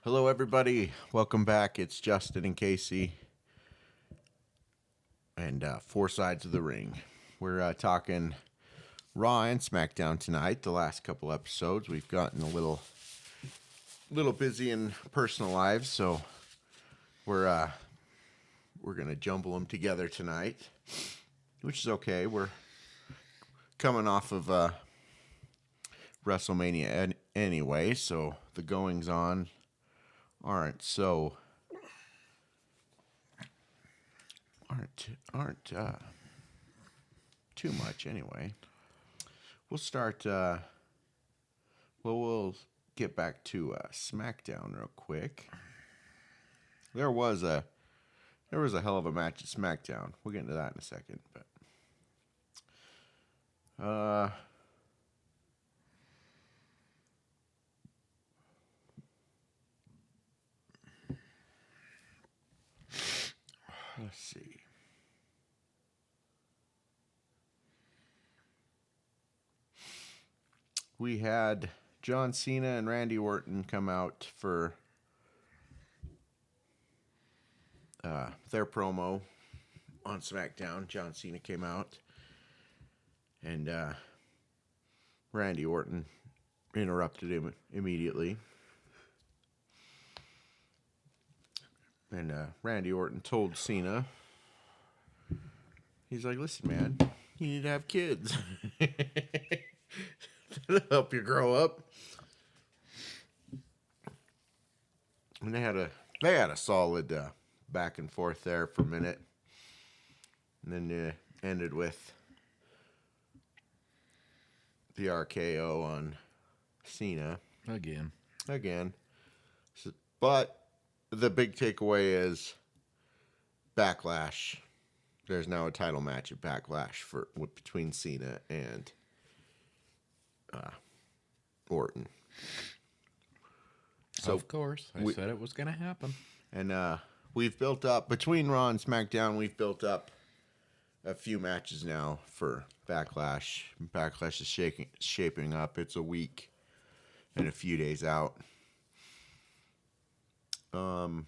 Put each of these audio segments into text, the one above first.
Hello, everybody. Welcome back. It's Justin and Casey, and Four Sides of the Ring. We're talking Raw and Smackdown tonight. The last couple episodes, we've gotten a little busy in personal lives, so we're gonna jumble them together tonight, which is okay. We're coming off of WrestleMania anyway, so the goings on aren't so aren't too much anyway. We'll start. We'll get back to SmackDown real quick. There was a hell of a match at SmackDown. We'll get into that in a second, but let's see. We had John Cena and Randy Orton come out for their promo on SmackDown. John Cena came out, and Randy Orton interrupted him immediately. And Randy Orton told Cena, he's like, "Listen, man, you need to have kids. That'll help you grow up." And they had a solid back and forth there for a minute, and then ended with the RKO on Cena Again. But the big takeaway is Backlash. There's now a title match at Backlash between Cena and Orton. So, of course, I said it was going to happen. And we've built up, between Raw and SmackDown, we've built up a few matches now for Backlash. Backlash is shaping up. It's a week and a few days out. All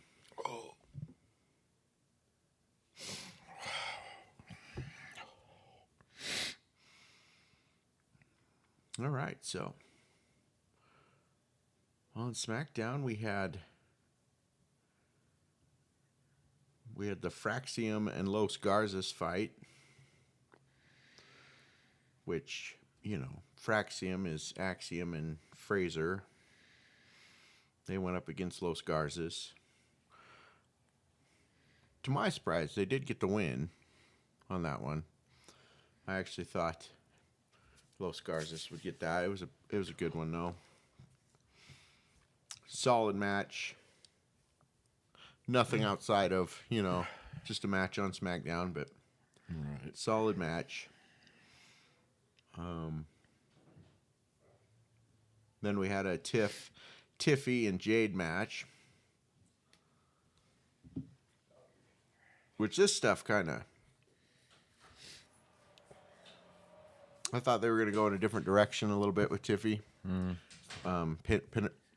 right, so on SmackDown we had the Fraxium and Los Garzas fight, which, Fraxium is Axiom and Fraser. They went up against Los Garzas. To my surprise, they did get the win on that one. I actually thought Los Garzas would get that. It was a good one, though. Solid match. Nothing outside of, just a match on SmackDown, but right. Solid match. Then we had a Tiffy and Jade match, which this stuff kind of, I thought they were going to go in a different direction a little bit with Tiffy.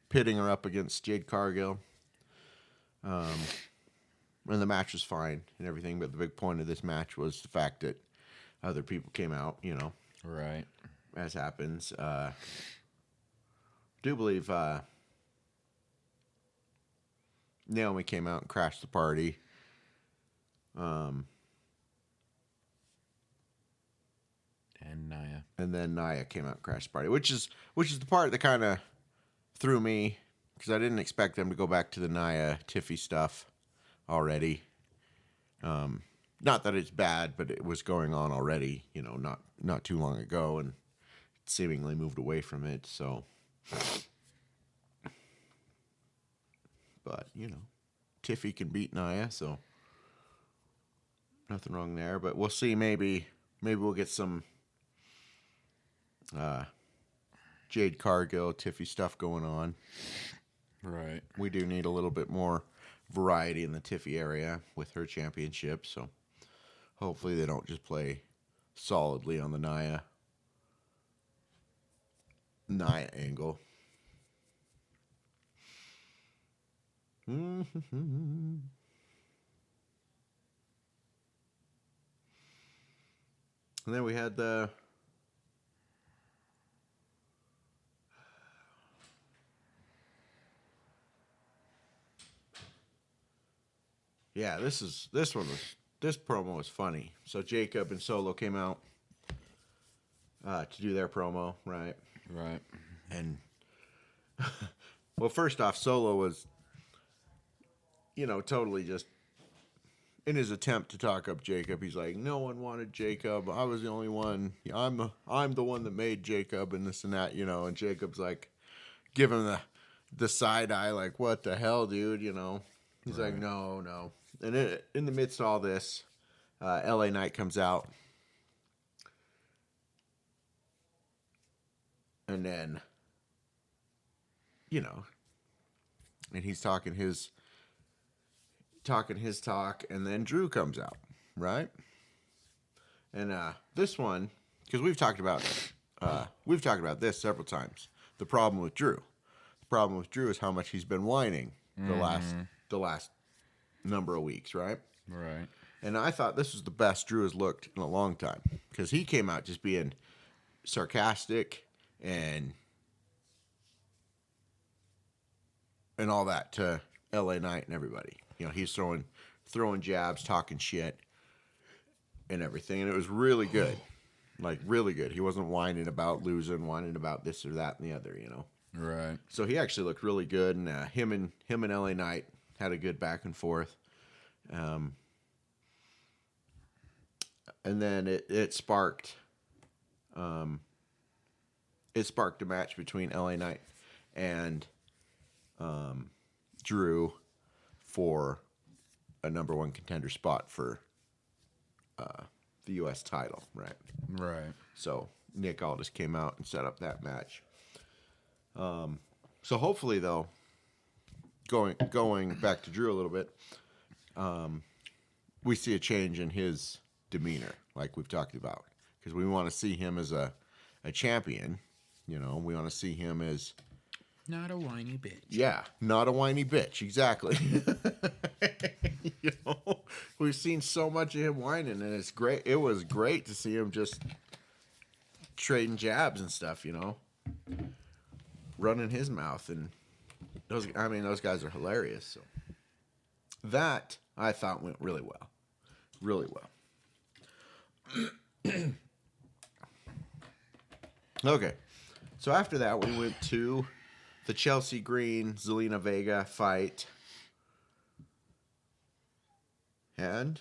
Pitting her up against Jade Cargill. And the match was fine and everything, but the big point of this match was the fact that other people came out, Right. as happens. Do believe Naomi came out and crashed the party. And Nia. And then Nia came out and crashed the party, which is the part that kind of threw me, because I didn't expect them to go back to the Nia Tiffy stuff already. Not that it's bad, but it was going on already, not too long ago, and seemingly moved away from it. So, but Tiffy can beat Nia, so nothing wrong there. But we'll see. Maybe we'll get some Jade Cargill, Tiffy stuff going on. Right. We do need a little bit more variety in the Tiffy area with her championship, so hopefully they don't just play solidly on the Nia angle. And then we had the this promo was funny. So Jacob and Solo came out to do their promo, right? Right. And well, first off, Solo was, totally just in his attempt to talk up Jacob. He's like, no one wanted Jacob. I was the only one. I'm the one that made Jacob and this and that, And Jacob's like, giving the side eye, like, what the hell, dude? He's like, no. And in the midst of all this, LA Knight comes out. And then, and he's talking his talk, and then Drew comes out, right? And this one, because we've talked about this several times. The problem with Drew is how much he's been whining the last number of weeks, right? Right. And I thought this was the best Drew has looked in a long time, because he came out just being sarcastic and all that to LA Knight and everybody. He's throwing jabs, talking shit and everything, and it was really good. Like, really good. He wasn't whining about losing, whining about this or that and the other, Right. So he actually looked really good, and him and LA Knight had a good back and forth. And then it sparked a match between LA Knight and Drew for a number one contender spot for the U.S. title, right? Right. So Nick Aldis came out and set up that match. So hopefully, though, going back to Drew a little bit, we see a change in his demeanor, like we've talked about, because we want to see him as a champion. We want to see him as not a whiny bitch. Yeah, not a whiny bitch. Exactly. We've seen so much of him whining, and it's great. It was great to see him just trading jabs and stuff. Running his mouth, and those guys are hilarious. So that I thought went really well, really well. Okay, so after that we went to the Chelsea Green Zelina Vega fight, and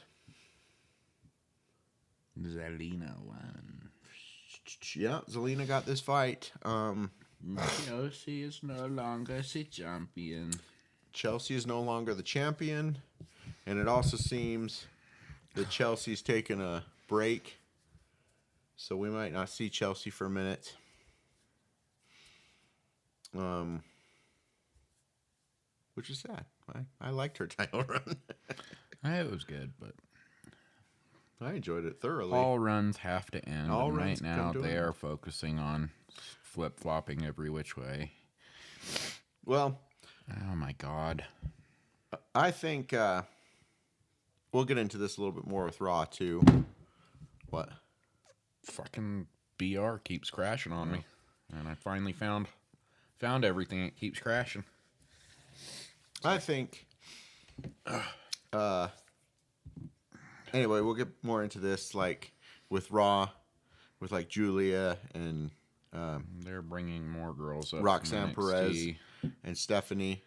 Zelina won. Yeah, Zelina got this fight. Chelsea is no longer the champion. Chelsea is no longer the champion, and it also seems that Chelsea's taking a break, so we might not see Chelsea for a minute. Which is sad. I liked her title run. It was good, but I enjoyed it thoroughly. all runs have to end. All and runs right now come to they an are end. focusing on flip-flopping every which way. Well, Oh my god. I think we'll get into this a little bit more with Raw too. What? Fucking BR keeps crashing on me. And I finally found everything. It keeps crashing. I think. Anyway, we'll get more into this, like with Raw, with like Julia and They're bringing more girls up. Roxanne from Perez NXT. and Stephanie.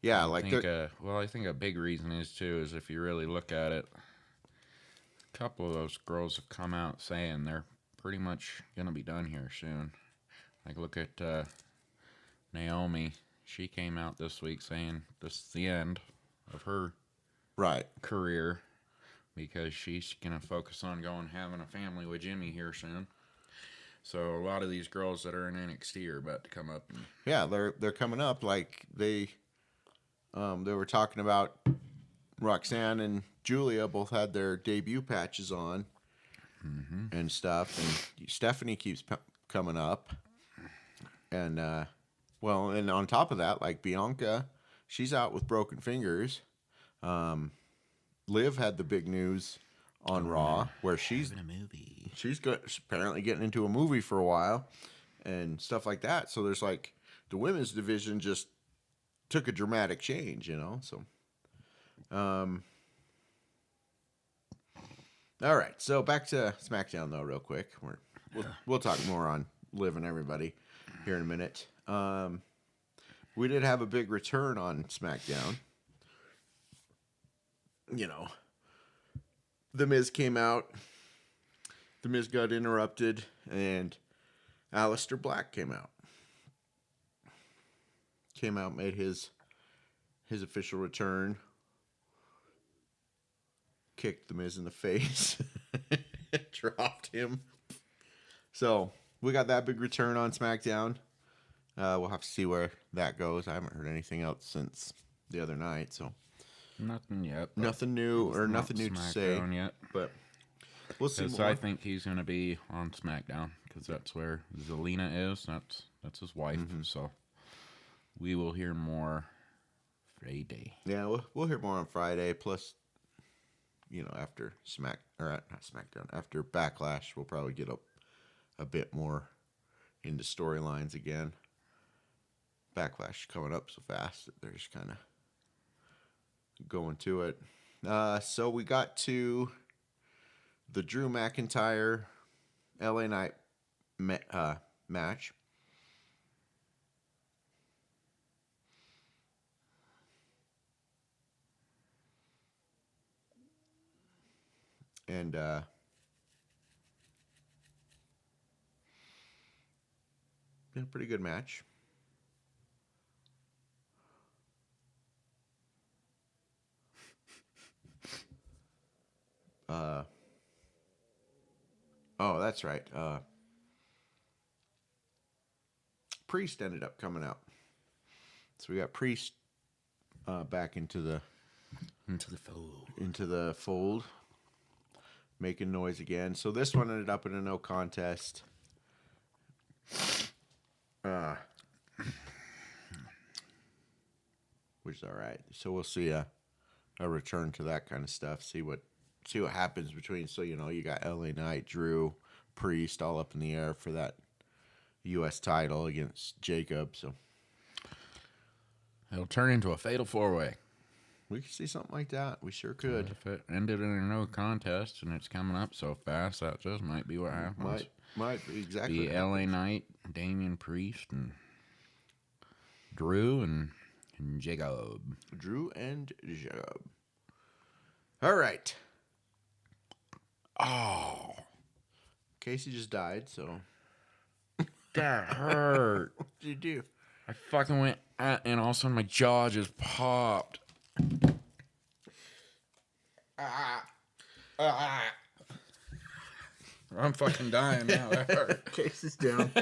Yeah, like I think a big reason is too is if you really look at it, a couple of those girls have come out saying they're pretty much gonna be done here soon. Like look at Naomi. She came out this week saying this is the end of her right. career because she's gonna focus on having a family with Jimmy here soon. So a lot of these girls that are in NXT are about to come up. And Yeah, they're coming up. Like they were talking about Roxanne and Julia both had their debut patches on and stuff, and Stephanie keeps coming up, and and on top of that, like Bianca she's out with broken fingers. Liv had the big news on Raw where she's in a movie. she's apparently getting into a movie for a while and stuff like that. So there's like the women's division just took a dramatic change, So, all right. So back to SmackDown though, real quick. We'll talk more on Liv and everybody here in a minute. We did have a big return on SmackDown. The Miz came out. The Miz got interrupted, and Aleister Black came out. Made his official return. Kicked The Miz in the face. Dropped him. So, we got that big return on SmackDown. We'll have to see where that goes. I haven't heard anything else since the other night, so... Nothing yet. Nothing new or nothing new to say yet. But we'll see. So I think he's going to be on SmackDown because that's where Zelina is. That's his wife. Mm-hmm. So we will hear more Friday. Yeah, we'll hear more on Friday. Plus, after not SmackDown, after Backlash, we'll probably get a bit more into storylines again. Backlash coming up so fast that they're just kind of going to it. So we got to the Drew McIntyre LA Knight match. And been a pretty good match. Oh, that's right. Priest ended up coming out. So we got Priest back into the fold, making noise again. So this one ended up in a no contest. Which is all right. So we'll see a return to that kind of stuff. See what happens between. So you got LA Knight, Drew, Priest all up in the air for that U.S. title against Jacob. So it'll turn into a fatal 4-way. We could see something like that. We sure could. If it ended in a no contest and it's coming up so fast, that just might be what happens. Might be exactly. Be LA Knight, Damian Priest, and Drew and Jacob. Drew and Jacob. All right. Oh. Casey just died, so. That hurt. What did you do? I fucking went at, and all of a sudden my jaw just popped. I'm fucking dying now. That hurt. Casey's down.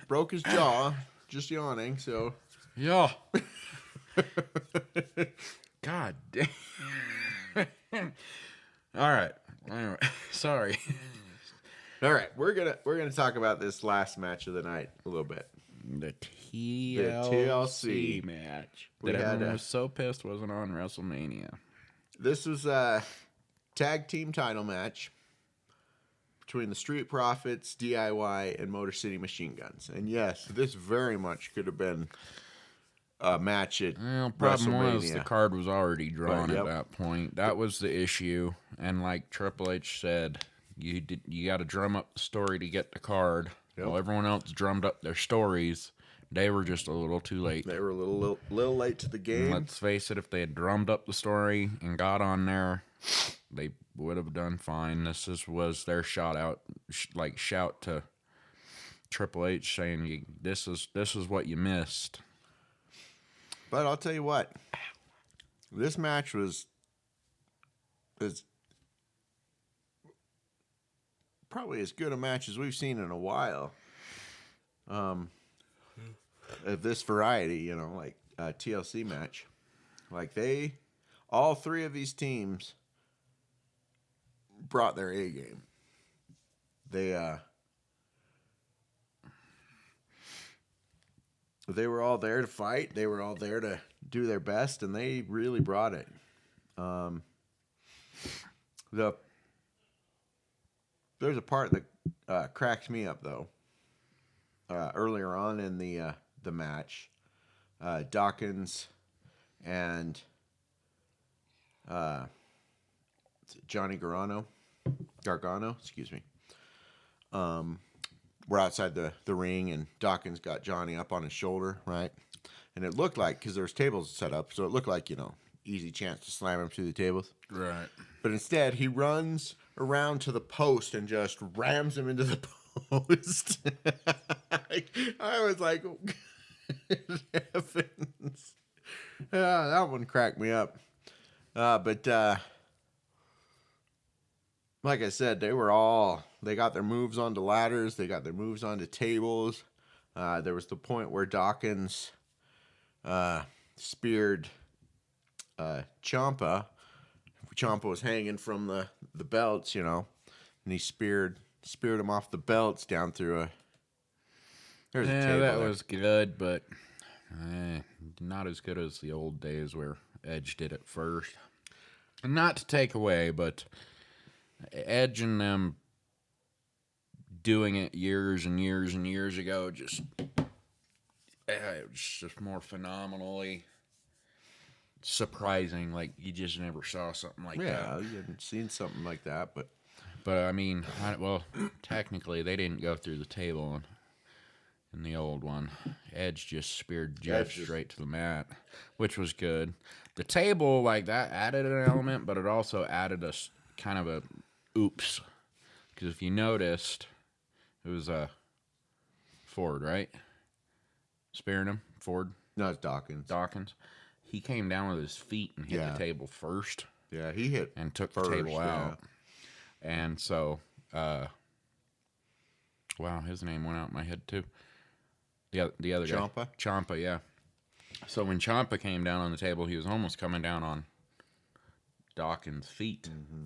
Broke his jaw, just yawning, so. Yeah. God damn. All right. Anyway, sorry. All right, we're gonna talk about this last match of the night a little bit. The TLC match that everyone was so pissed wasn't on WrestleMania. This was a tag team title match between the Street Profits, DIY, and Motor City Machine Guns. And yes, this very much could have been a match at problem WrestleMania. was the card was already drawn Right, at that point. That was the issue. And like Triple H said, you got to drum up the story to get the card. Yep. While everyone else drummed up their stories, they were just a little too late. They were a little late to the game. And let's face it, if they had drummed up the story and got on there, they would have done fine. Was their shout to Triple H saying, "This is what you missed." But I'll tell you what, this match was probably as good a match as we've seen in a while. Of this variety, like a TLC match. Like all three of these teams brought their A game. they were all there to fight. They were all there to do their best, and they really brought it. There's a part that cracks me up though. Earlier on in the match, Dawkins and Johnny Gargano, excuse me. We're outside the ring, and Dawkins got Johnny up on his shoulder, right? And it looked like, because there's tables set up, so it looked like, easy chance to slam him through the tables. Right. But instead, he runs around to the post and just rams him into the post. I was like, heavens. That one cracked me up. But like I said, they got their moves onto ladders. They got their moves onto tables. There was the point where Dawkins speared Ciampa. Ciampa was hanging from the belts, and he speared him off the belts down through there's a table that there. was good, but not as good as the old days where Edge did it first. Not to take away, but Edge and them doing it years and years and years ago, it was just more phenomenally surprising. Like, you just never saw something like that. Yeah, you hadn't seen something like that, but I mean, technically they didn't go through the table in the old one. Edge just speared Jeff straight to the mat, which was good. The table, like, that added an element, but it also added a kind of a oops. Because if you noticed, it was Ford, right? Spearing him? Ford? no, it's Dawkins. He came down with his feet and hit the table first. Yeah, he hit and took first, the table out. And so, wow, his name went out in my head too. The other guy. Ciampa, yeah. So when Ciampa came down on the table, he was almost coming down on Dawkins' feet. Mm-hmm.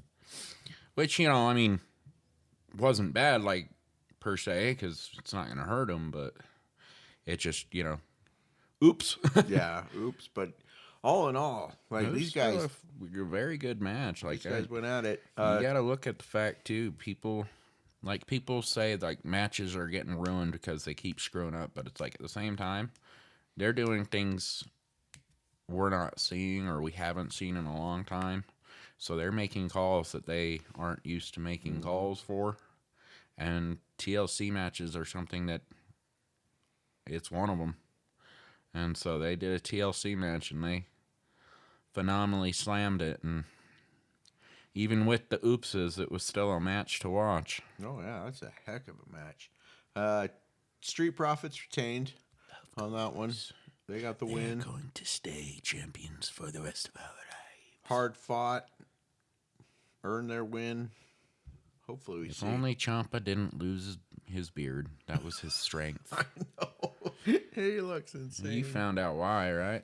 Which, I mean, wasn't bad, like, per se, because it's not going to hurt him, but it just, oops. Yeah, oops. But all in all, like, these guys, a very good match. Like, these guys went at it. You got to look at the fact too. People say like matches are getting ruined because they keep screwing up, but it's like at the same time, they're doing things we're not seeing or we haven't seen in a long time. So they're making calls that they aren't used to making calls for. And TLC matches are something that it's one of them. And so they did a TLC match and they phenomenally slammed it. And even with the oopses, it was still a match to watch. Oh, yeah, that's a heck of a match. Street Profits retained on that one. They got the win. They're going to stay champions for the rest of our lives. Hard fought. Earned their win. Hopefully we see. If only Ciampa didn't lose his beard. That was his strength. I know. He looks insane. You found out why, right?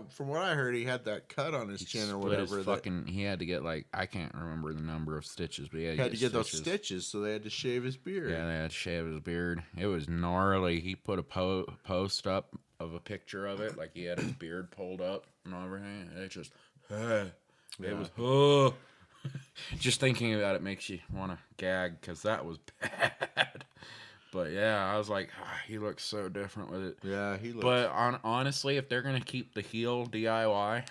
From what I heard, he had that cut on his chin or whatever. He had to get, like, I can't remember the number of stitches, but he had to get those stitches, so they had to shave his beard. Yeah, they had to shave his beard. It was gnarly. He put a post up of a picture of it, like he had his beard pulled up and everything. It just, it was, just thinking about it makes you want to gag because that was bad. But yeah, I was like, he looks so different with it. Yeah, he looks. But honestly, if they're gonna keep the heel DIY,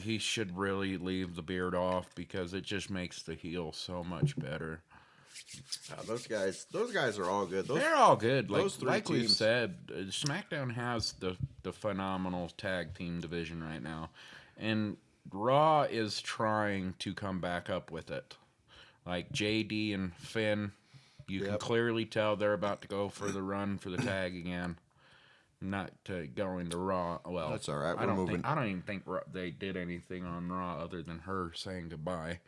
he should really leave the beard off because it just makes the heel so much better. Those guys are all good. They're all good. Like we said, SmackDown has the phenomenal tag team division right now, and Raw is trying to come back up with it. Like JD and Finn. You can clearly tell they're about to go for the run for the tag again. Not going to Raw. Well, that's all right. I don't even think they did anything on Raw other than her saying goodbye.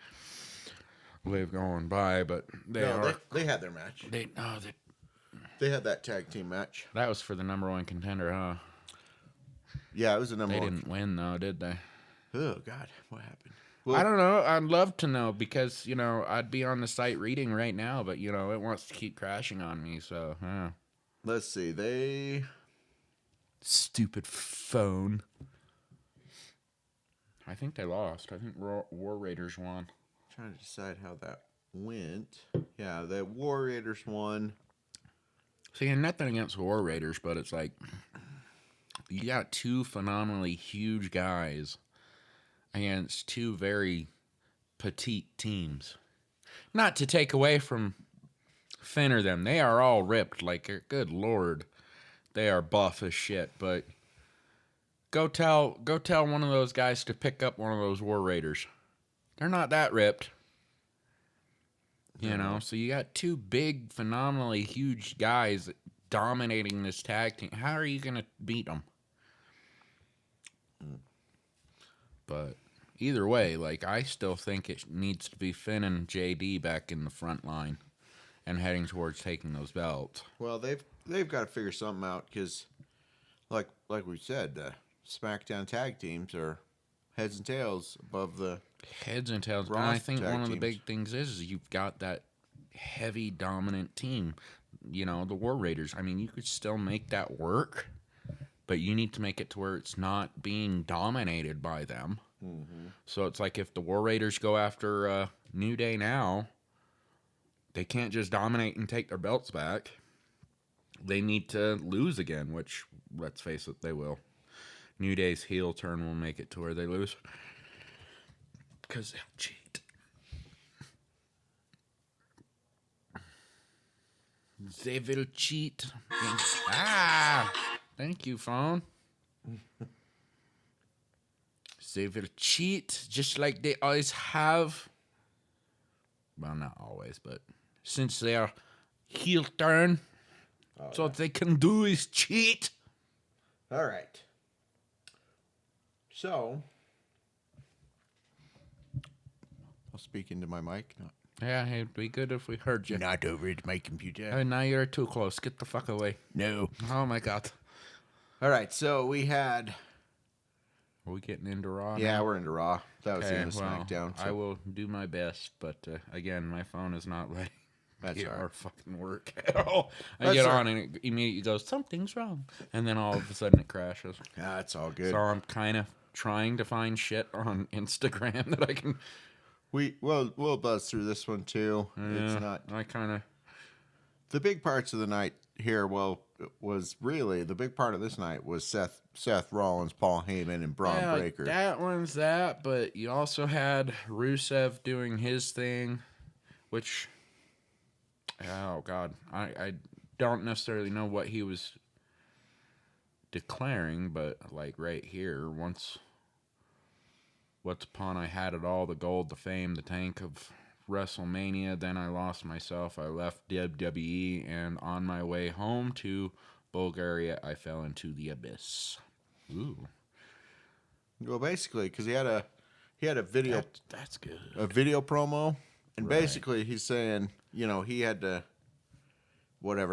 Liv going by, but they had their match. They had that tag team match. That was for the number one contender, huh? Yeah, it was the number one. They didn't win though, did they? Oh God, what happened? Well, I don't know. I'd love to know because, I'd be on the site reading right now, but, it wants to keep crashing on me, so, yeah. Let's see. They Stupid phone. I think they lost. I think War Raiders won. Trying to decide how that went. Yeah, the War Raiders won. See, and nothing against War Raiders, but it's like you got two phenomenally huge guys against two very petite teams. Not to take away from Finn or them. They are all ripped. Like, good lord. They are buff as shit, but go tell one of those guys to pick up one of those War Raiders. They're not that ripped. You know, so you got two big, phenomenally huge guys dominating this tag team. How are you going to beat them? But either way, like, I still think it needs to be Finn and JD back in the front line and heading towards taking those belts. Well, they've got to figure something out because, like we said, the SmackDown tag teams are heads and tails above the heads and tails. And I think one of the big things is you've got that heavy dominant team. You know, the War Raiders. I mean, you could still make that work, but you need to make it to where it's not being dominated by them. Mm-hmm. So it's like if the War Raiders go after New Day now, they can't just dominate and take their belts back. They need to lose again, which, let's face it, they will. New Day's heel turn will make it to where they lose. Because they'll cheat. They will cheat. Thank you, phone. They will cheat just like they always have. Well, not always, but since they are heel turn, what they can do is cheat. All right. So, I'll speak into my mic. No. Yeah, it'd be good if we heard you. Not over at my computer. Oh, now you're too close. Get the fuck away. No. Oh, my God. All right, so we had... Are we getting into Raw Yeah, now? we're into Raw. That was the end of Smackdown. So. I will do my best, but again, my phone is not letting our fucking work at all. I get on and it immediately goes, something's wrong. And then all of a sudden it crashes. Yeah, it's all good. So I'm kind of trying to find shit on Instagram that I can... We'll buzz through this one too. Yeah, it's not. I kind of. The big parts of the night here, was really the big part of this night was Seth Rollins, Paul Heyman, and Braun Breaker. That one's that, but you also had Rusev doing his thing, which, oh God, I don't necessarily know what he was declaring, but like right here, once upon I had it all, the gold, the fame, the tank of WrestleMania, then I lost myself. I left WWE, and on my way home to Bulgaria, I fell into the abyss. Ooh. Well, basically, because he had a video. That's good. A video promo, and basically he's saying, he had to,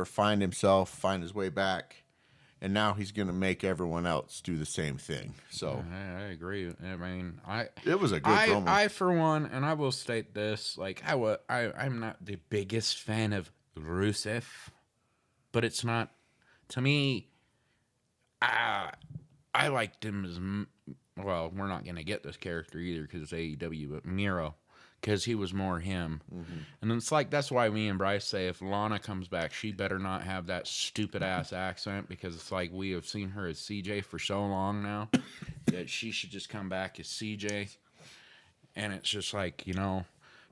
find his way back. And now he's going to make everyone else do the same thing. So I agree. I mean, it was a good promo. I for one, and I will state this: like I'm not the biggest fan of Rusev, but it's not to me. I liked him as well. We're not going to get this character either because it's AEW, but Miro. Because he was more him. Mm-hmm. And it's like, that's why me and Bryce say if Lana comes back, she better not have that stupid-ass accent, because it's like we have seen her as CJ for so long now that she should just come back as CJ. And it's just like,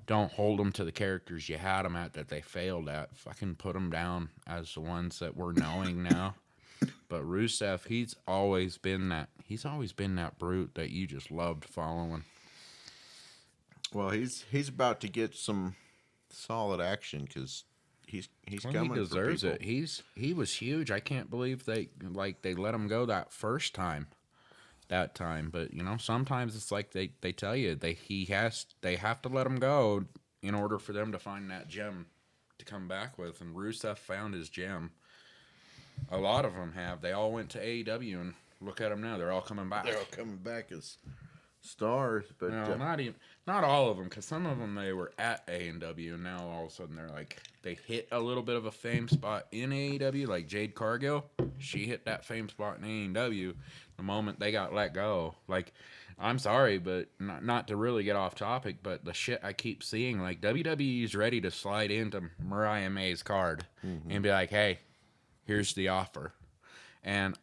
don't hold them to the characters you had them at that they failed at. Fucking put them down as the ones that we're knowing now. But Rusev, he's always been that brute that you just loved following. Well, he's about to get some solid action because he's coming. He deserves it. He was huge. I can't believe they let him go that first time. That time, but sometimes it's like they tell you they have to let him go in order for them to find that gem to come back with. And Rusev found his gem. A lot of them have. They all went to AEW, and look at them now. They're all coming back. They're all coming back as stars, but No, not all of them, because some of them they were at A&W, and now all of a sudden they're like they hit a little bit of a fame spot in AEW, like Jade Cargill. She hit that fame spot in AEW the moment they got let go. Like, I'm sorry, but not to really get off topic, but the shit I keep seeing, like WWE's ready to slide into Mariah May's card and be like, hey, here's the offer, and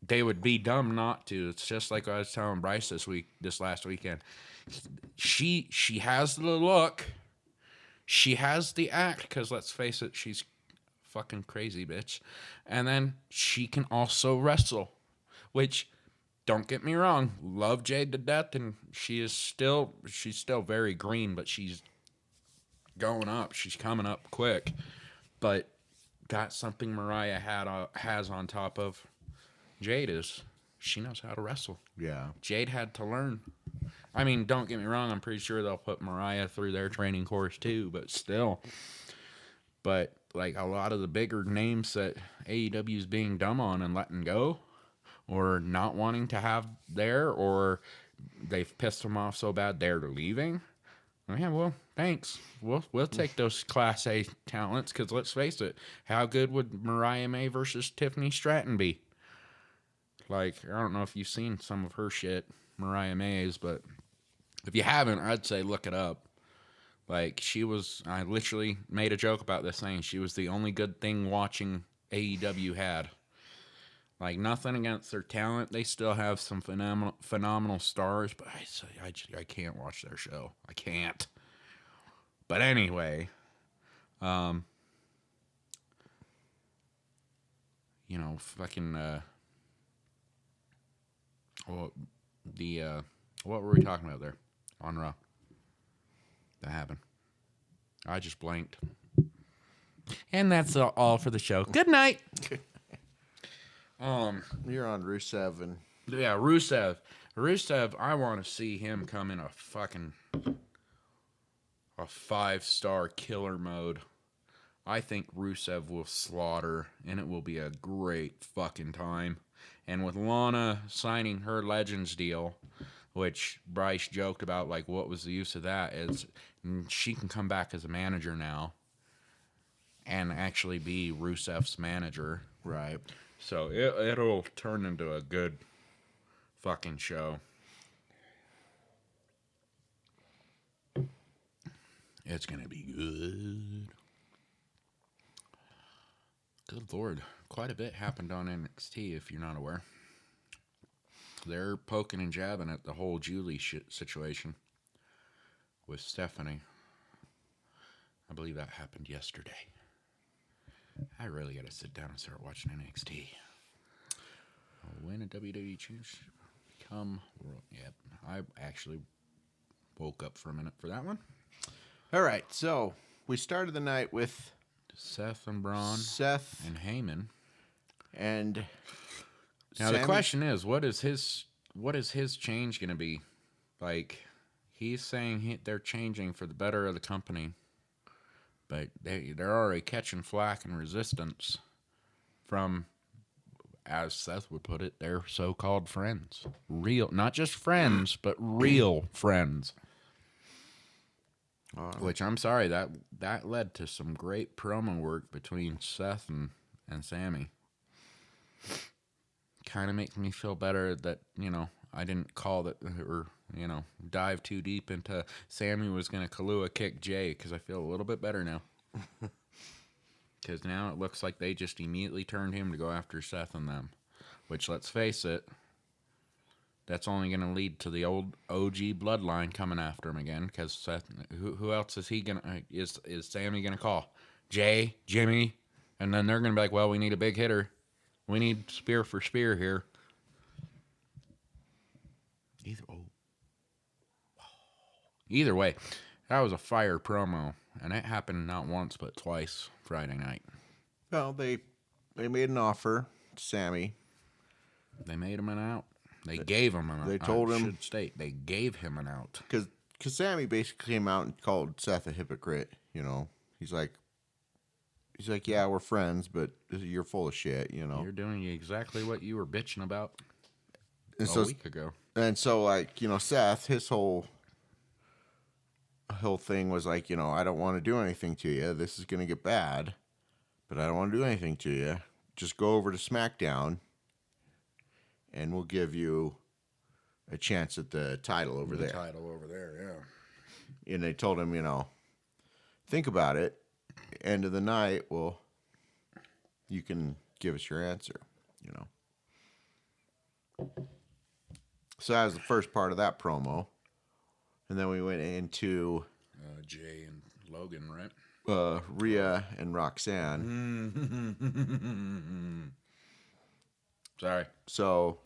they would be dumb not to. It's just like I was telling Bryce this last weekend. She has the look, she has the act. Because let's face it, she's fucking crazy bitch, and then she can also wrestle. Which, don't get me wrong, love Jade to death, and she's still very green, but she's going up. She's coming up quick, but got something Mariah has on top of Jade is she knows how to wrestle. yeah. Jade had to learn. I mean, don't get me wrong. I'm pretty sure they'll put Mariah through their training course too, but still. But like a lot of the bigger names that AEW is being dumb on and letting go, or not wanting to have there, or they've pissed them off so bad they're leaving. Yeah, well, thanks. We'll take those Class A talents, because let's face it, how good would Mariah May versus Tiffany Stratton be? Like, I don't know if you've seen some of her shit, Mariah May's, but if you haven't, I'd say look it up. Like, I literally made a joke about this saying she was the only good thing watching AEW had. Like, nothing against their talent. They still have some phenomenal stars, but I can't watch their show. I can't. But anyway, fucking, what were we talking about there on Raw? That happened. I just blanked. And that's all for the show. Good night. You're on Rusev and Yeah, Rusev. Rusev, I want to see him come in a 5-star killer mode. I think Rusev will slaughter, and it will be a great fucking time. And with Lana signing her Legends deal, which Bryce joked about, like, what was the use of that, is she can come back as a manager now and actually be Rusev's manager. right. So it'll turn into a good fucking show. It's going to be good. Good Lord. Quite a bit happened on NXT, if you're not aware. They're poking and jabbing at the whole Julie situation with Stephanie. I believe that happened yesterday. I really got to sit down and start watching NXT. When a WWE championship become world. Yep. I actually woke up for a minute for that one. All right, so we started the night with Seth and Braun. Seth and Heyman. And now the question is, what is his change going to be? Like, he's saying they're changing for the better of the company, but they're already catching flack and resistance from, as Seth would put it, their so-called friends. Real, not just friends, but real friends. Which, I'm sorry, that led to some great promo work between Seth and Sammy. Kind of makes me feel better that, I didn't call that, or, dive too deep into Sammy was going to Kahlua kick Jay, because I feel a little bit better now. Because now it looks like they just immediately turned him to go after Seth and them. Which, let's face it, that's only going to lead to the old OG bloodline coming after him again. Because Seth, who else is he going to, is Sammy going to call? Jay, Jimmy, and then they're going to be like, well, we need a big hitter. We need spear for spear here. Either way, that was a fire promo. And it happened not once, but twice Friday night. Well, they made an offer to Sammy. They made him an out. They gave him an out. They told him. I should state, they gave him an out. Because Sammy basically came out and called Seth a hypocrite, He's like, yeah, we're friends, but you're full of shit, You're doing exactly what you were bitching about. a week ago. And so, like, Seth, his whole thing was like, I don't want to do anything to you. This is going to get bad, but I don't want to do anything to you. Just go over to SmackDown, and we'll give you a chance at the title over there. Title over there, yeah. And they told him, think about it. End of the night, well, you can give us your answer, So that was the first part of that promo. And then we went into Jay and Logan, right? Rhea and Roxanne. Sorry. So,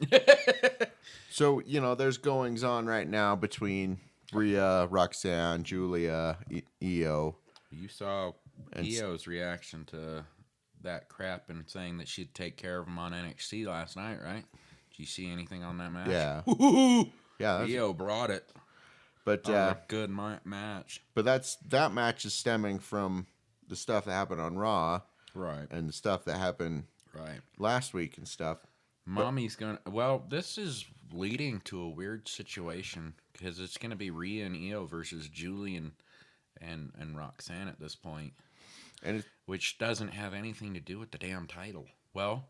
there's goings on right now between Rhea, Roxanne, Julia, Io. You saw Io's reaction to that crap and saying that she'd take care of him on NXT last night, right? Did you see anything on that match? Yeah. Yeah. Io brought it. But a good match. But that match is stemming from the stuff that happened on Raw, right? And the stuff that happened last week and stuff. Mommy's gonna. Well, this is leading to a weird situation because it's gonna be Rhea and Io versus Julie and Roxanne at this point, which doesn't have anything to do with the damn title. Well,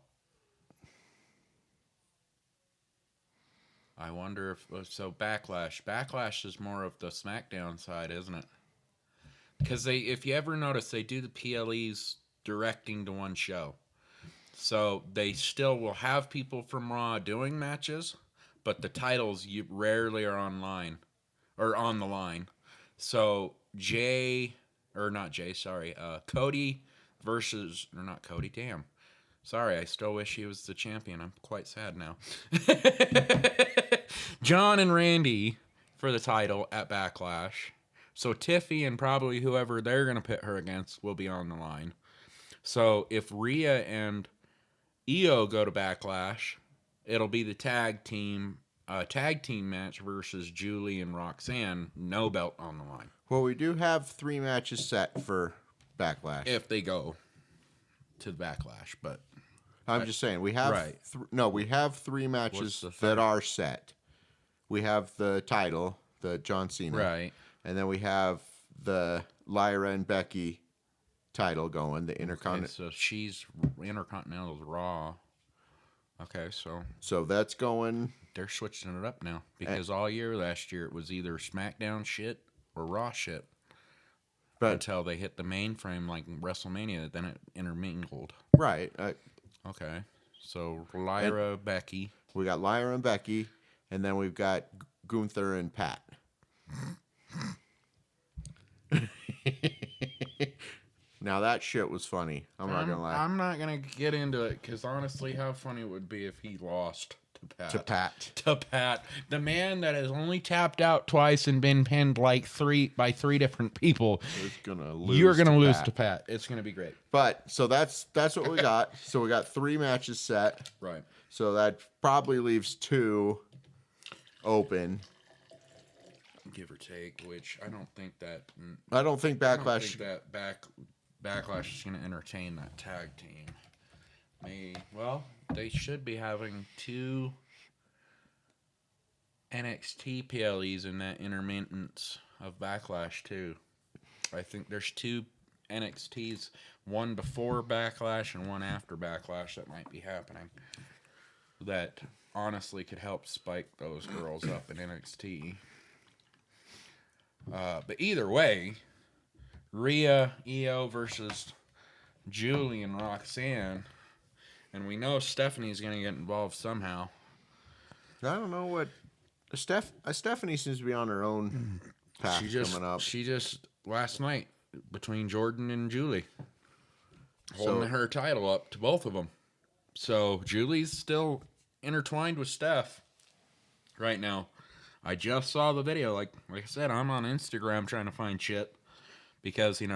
I wonder if so. Backlash is more of the SmackDown side, isn't it? Because if you ever notice, they do the PLEs directing to one show, so they still will have people from Raw doing matches, but the titles you rarely are on the line. So Cody versus or not Cody. Damn. Sorry, I still wish he was the champion. I'm quite sad now. John and Randy for the title at Backlash. So Tiffy and probably whoever they're going to pit her against will be on the line. So if Rhea and Io go to Backlash, it'll be the tag team match versus Julie and Roxanne. No belt on the line. Well, we do have 3 matches set for Backlash. If they go to the Backlash, but... I'm just saying, we have we have 3 matches that are set. We have the title, the John Cena. Right. And then we have the Lyra and Becky title going, the Intercontinental. Okay, so she's Intercontinental Raw. Okay, so that's going. They're switching it up now because all year last year it was either SmackDown shit or Raw shit. But until they hit the mainframe like WrestleMania, then it intermingled. Right. Okay. So Lyra, Becky. We got Lyra and Becky, and then we've got Gunther and Pat. Now that shit was funny. I'm not gonna lie. I'm not gonna get into it because honestly, how funny it would be if he lost to Pat. The man that has only tapped out twice and been pinned like by three different people. You're gonna lose to Pat. It's gonna be great. But so that's what we got. So we got 3 matches set. Right. So that probably leaves 2 open. Give or take, which I don't think that. I don't think Backlash. I don't think that Backlash is going to entertain that tag team. They should be having 2 NXT PLEs in that intermittence of Backlash too. I think there's 2 NXTs, one before Backlash and one after Backlash that might be happening. That honestly could help spike those girls up in NXT. But either way, Rhea, Io versus Julie and Roxanne, and we know Stephanie's going to get involved somehow. I don't know what Stephanie seems to be on her own path coming up. She just last night between Jordan and Julie, holding her title up to both of them. So Julie's still intertwined with Steph right now. I just saw the video. Like I said, I'm on Instagram trying to find shit because, BR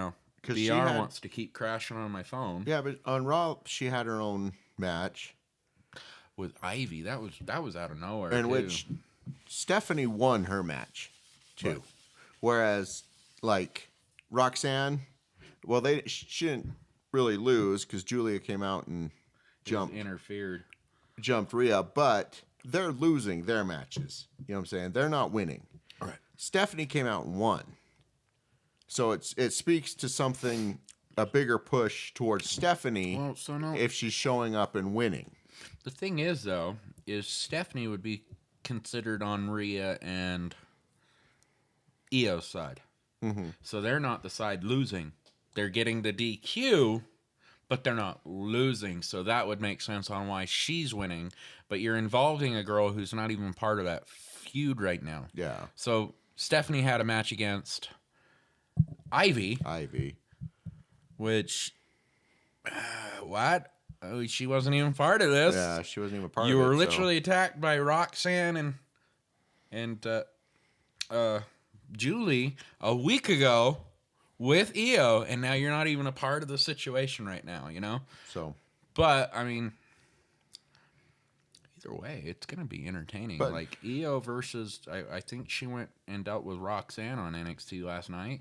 wants to keep crashing on my phone. Yeah, but on Raw, she had her own match. With Ivy. That was out of nowhere, in which Stephanie won her match, too. Right. Whereas, like, Roxanne, she didn't really lose because Julia came out and jumped Rhea, but they're losing their matches. You know what I'm saying? They're not winning. All right. Stephanie came out and won. So it speaks to something, a bigger push towards Stephanie Well, so no. if she's showing up and winning. The thing is, though, is Stephanie would be considered on Rhea and Io's side. Mm-hmm. So they're not the side losing. They're getting the DQ, but they're not losing. So that would make sense on why she's winning. But you're involving a girl who's not even part of that feud right now. Yeah. So Stephanie had a match against Ivy, which, what? Oh, she wasn't even part of this. Yeah, she wasn't even part You of it. were literally attacked by Roxanne and Julie a week ago with Io, and now you're not even a part of the situation right now, you know? So, But, I mean, either way, it's going to be entertaining. But- like, Io versus, I think she went and dealt with Roxanne on NXT last night.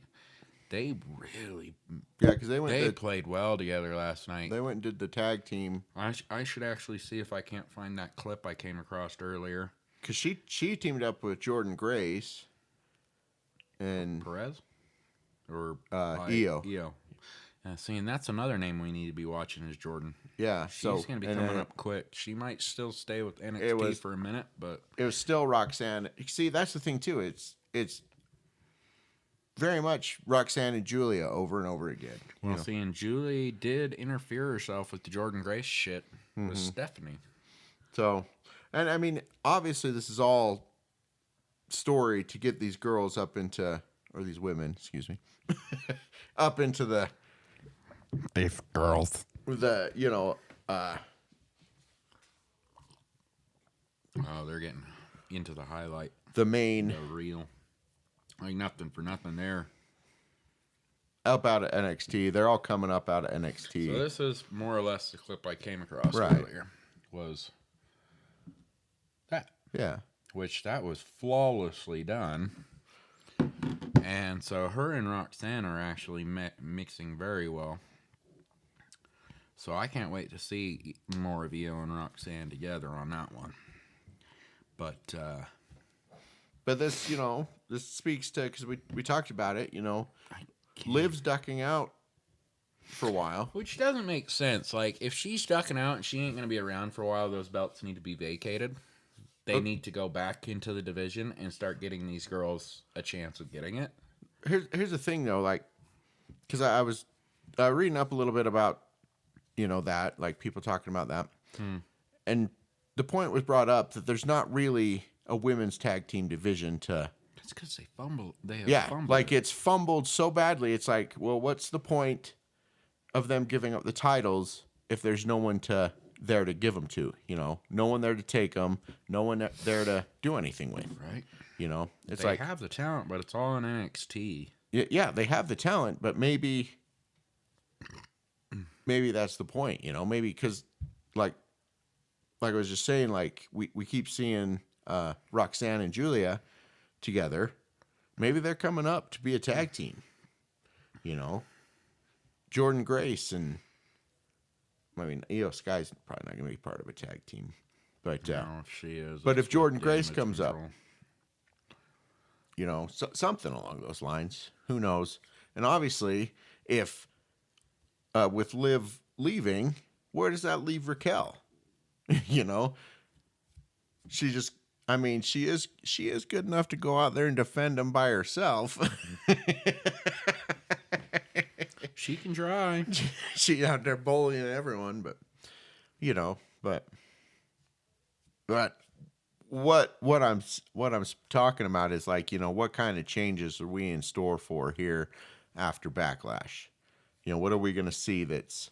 They really, yeah, because they played well together last night. they went and did the tag team. I should actually see if I can't find that clip I came across earlier. Because she teamed up with Jordan Grace and Perez? Or Io. Io. See, and that's another name we need to be watching is Jordan. Yeah, She's so going to be and coming then up quick. She might still stay with NXT for a minute, but it was still Roxanne. See, that's the thing too. It's very much Roxanne and Julia over and over again. well, see, and Julie did interfere herself with the Jordan Grace shit with Stephanie. So, and I mean, obviously, this is all story to get these girls up into, or these women, excuse me, up into the girls. you know, Oh, they're getting into the highlight, the main the reel. Like nothing for nothing there. up out of NXT. They're all coming up out of NXT. So this is more or less the clip I came across Right. earlier. Was that. Yeah. Which that was flawlessly done. And so her and Roxanne are actually mixing very well. So I can't wait to see more of Io and Roxanne together on that one. But this, you know, this speaks to, because we talked about it, you know, Liv's ducking out for a while. which doesn't make sense. Like, if she's ducking out and she ain't going to be around for a while, those belts need to be vacated. They need to go back into the division and start getting these girls a chance of getting it. Here's the thing, though, like, because I was reading up a little bit about, you know, that, like, people talking about that. And the point was brought up that there's not really a women's tag team division to... That's because they fumble. They have Yeah, fumbled like it. it's fumbled so badly. It's like, well, what's the point of them giving up the titles if there's no one there to give them to? You know, no one there to take them, no one there to do anything with. Right. You know, it's They like have the talent, but it's all in NXT. yeah, they have the talent, but maybe that's the point. You know, maybe because like I was just saying, like we keep seeing Roxanne and Julia together. Maybe they're coming up to be a tag team. You know, Jordan Grace and I mean, Io Sky's probably not going to be part of a tag team, but No, she is. but It's if Jordan with Grace Damage comes up, Control. you know, something along those lines. Who knows? And obviously, if with Liv leaving, where does that leave Raquel? You know, she just. I mean, she is good enough to go out there and defend him by herself. She can try. She out there bullying everyone, but you know, but what I'm talking about is like, you know, what kind of changes are we in store for here after Backlash? You know, what are we going to see that's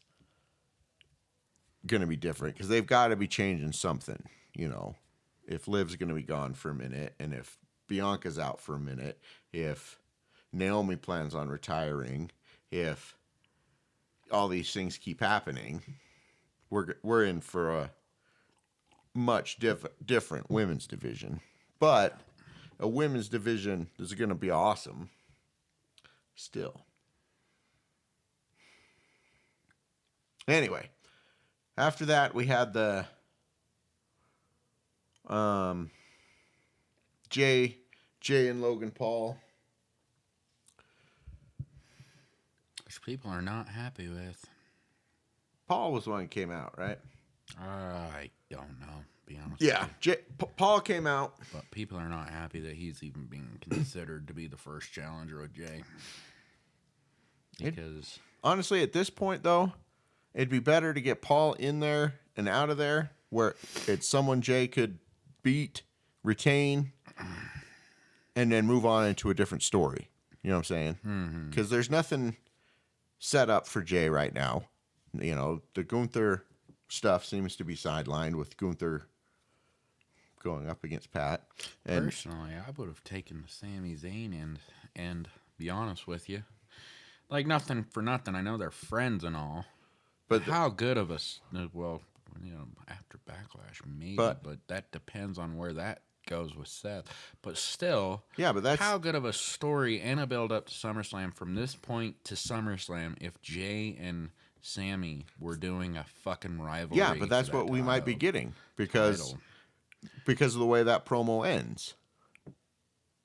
going to be different? Because they've got to be changing something, you know. If Liv's going to be gone for a minute, and if Bianca's out for a minute, if Naomi plans on retiring, if all these things keep happening, we're in for a much different women's division. But a women's division is going to be awesome still. Anyway, after that we had the Jay and Logan Paul. Which people are not happy with. Paul was the one who came out, right? I don't know, be honest Yeah, with you. Paul came out. But people are not happy that he's even being considered to be the first challenger with Jay. Because... honestly, at this point, though, it'd be better to get Paul in there and out of there where it's someone Jay could beat, retain, and then move on into a different story. You know what I'm saying? Because there's nothing set up for Jay right now. You know, the Gunther stuff seems to be sidelined with Gunther going up against Pat. And personally, I would have taken the Sami Zayn and be honest with you. Like, nothing for nothing. I know they're friends and all. But how good of us, well, you know, after Backlash, maybe. But that depends on where that goes with Seth. But still, yeah, but that's how good of a story and a build up to SummerSlam from this point to SummerSlam if Jay and Sami were doing a fucking rivalry. Yeah, but that's what we might be getting because of the way that promo ends.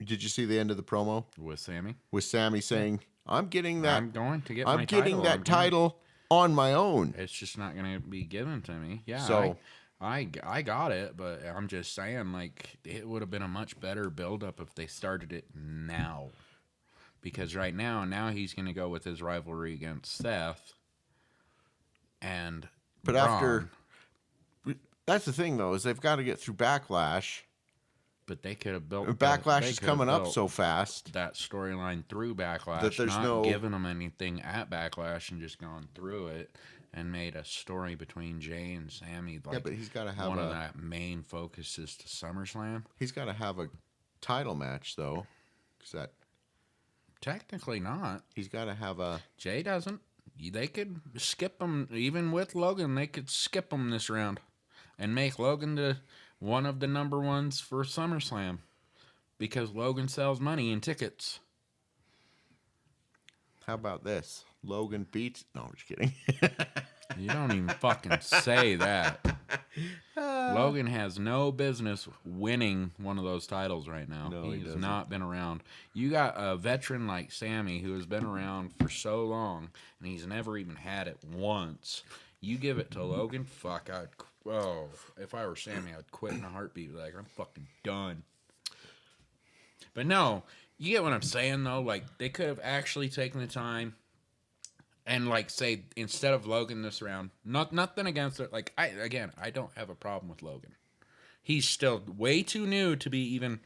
Did you see the end of the promo with Sami? With Sami saying, "I'm getting that. I'm going to get. I'm getting that title on my own. It's just not going to be given to me." Yeah. So I got it, but I'm just saying, like, it would have been a much better build-up if they started it now. Because right now he's going to go with his rivalry against Seth. But after, that's the thing though, is they've got to get through Backlash. But they could have built Backlash is coming up so fast. That storyline through Backlash, that there's not giving them anything at Backlash and just gone through it and made a story between Jay and Sami. Like, yeah, but he's got to have one of that main focuses to SummerSlam. He's got to have a title match though, because technically not. He's got to have a. Jay doesn't. They could skip him, even with Logan. They could skip him this round and make Logan one of the number ones for SummerSlam because Logan sells money in tickets. How about this? Logan beats... No, I'm just kidding. You don't even fucking say that. Logan has no business winning one of those titles right now. No, he has not been around. You got a veteran like Sami who has been around for so long, and he's never even had it once. You give it to Logan, fuck, if I were Sami, I'd quit in a heartbeat. Like, I'm fucking done. But no, you get what I'm saying, though? Like, they could have actually taken the time and, like, say, instead of Logan this round, nothing against it. Like, I don't have a problem with Logan. He's still way too new to be even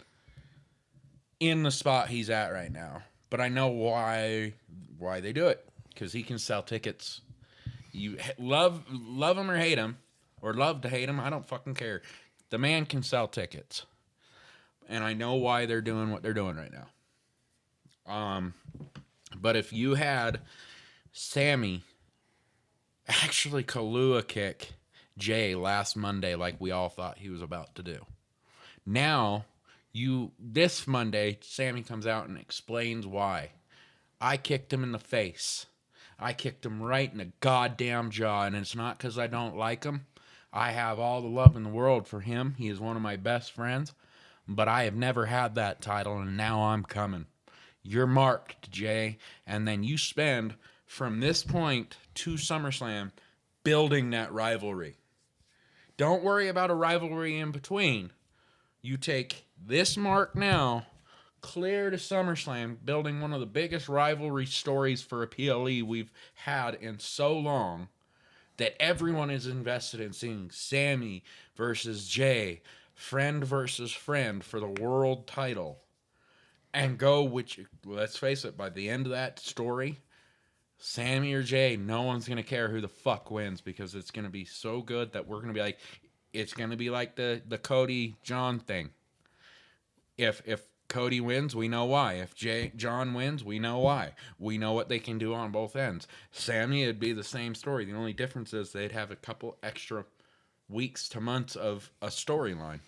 in the spot he's at right now. But I know why they do it. Because he can sell tickets. You love him or hate him, or love to hate him, I don't fucking care. The man can sell tickets. And I know why they're doing what they're doing right now. But if you had Sami actually Kahlua kick Jay last Monday like we all thought he was about to do. Now, this Monday, Sami comes out and explains why. I kicked him in the face. I kicked him right in the goddamn jaw, and it's not because I don't like him. I have all the love in the world for him. He is one of my best friends, but I have never had that title, and now I'm coming. You're marked, Jay, and then you spend from this point to SummerSlam building that rivalry. Don't worry about a rivalry in between. You take this mark now, clear to SummerSlam, building one of the biggest rivalry stories for a PLE we've had in so long that everyone is invested in seeing Sami versus Jay, friend versus friend for the world title. And let's face it, by the end of that story, Sami or Jay, no one's going to care who the fuck wins because it's going to be so good that we're going to be like, it's going to be like the Cody John thing. If Cody wins, we know why. If John wins, we know why. We know what they can do on both ends. Sami, it'd be the same story. The only difference is they'd have a couple extra weeks to months of a storyline.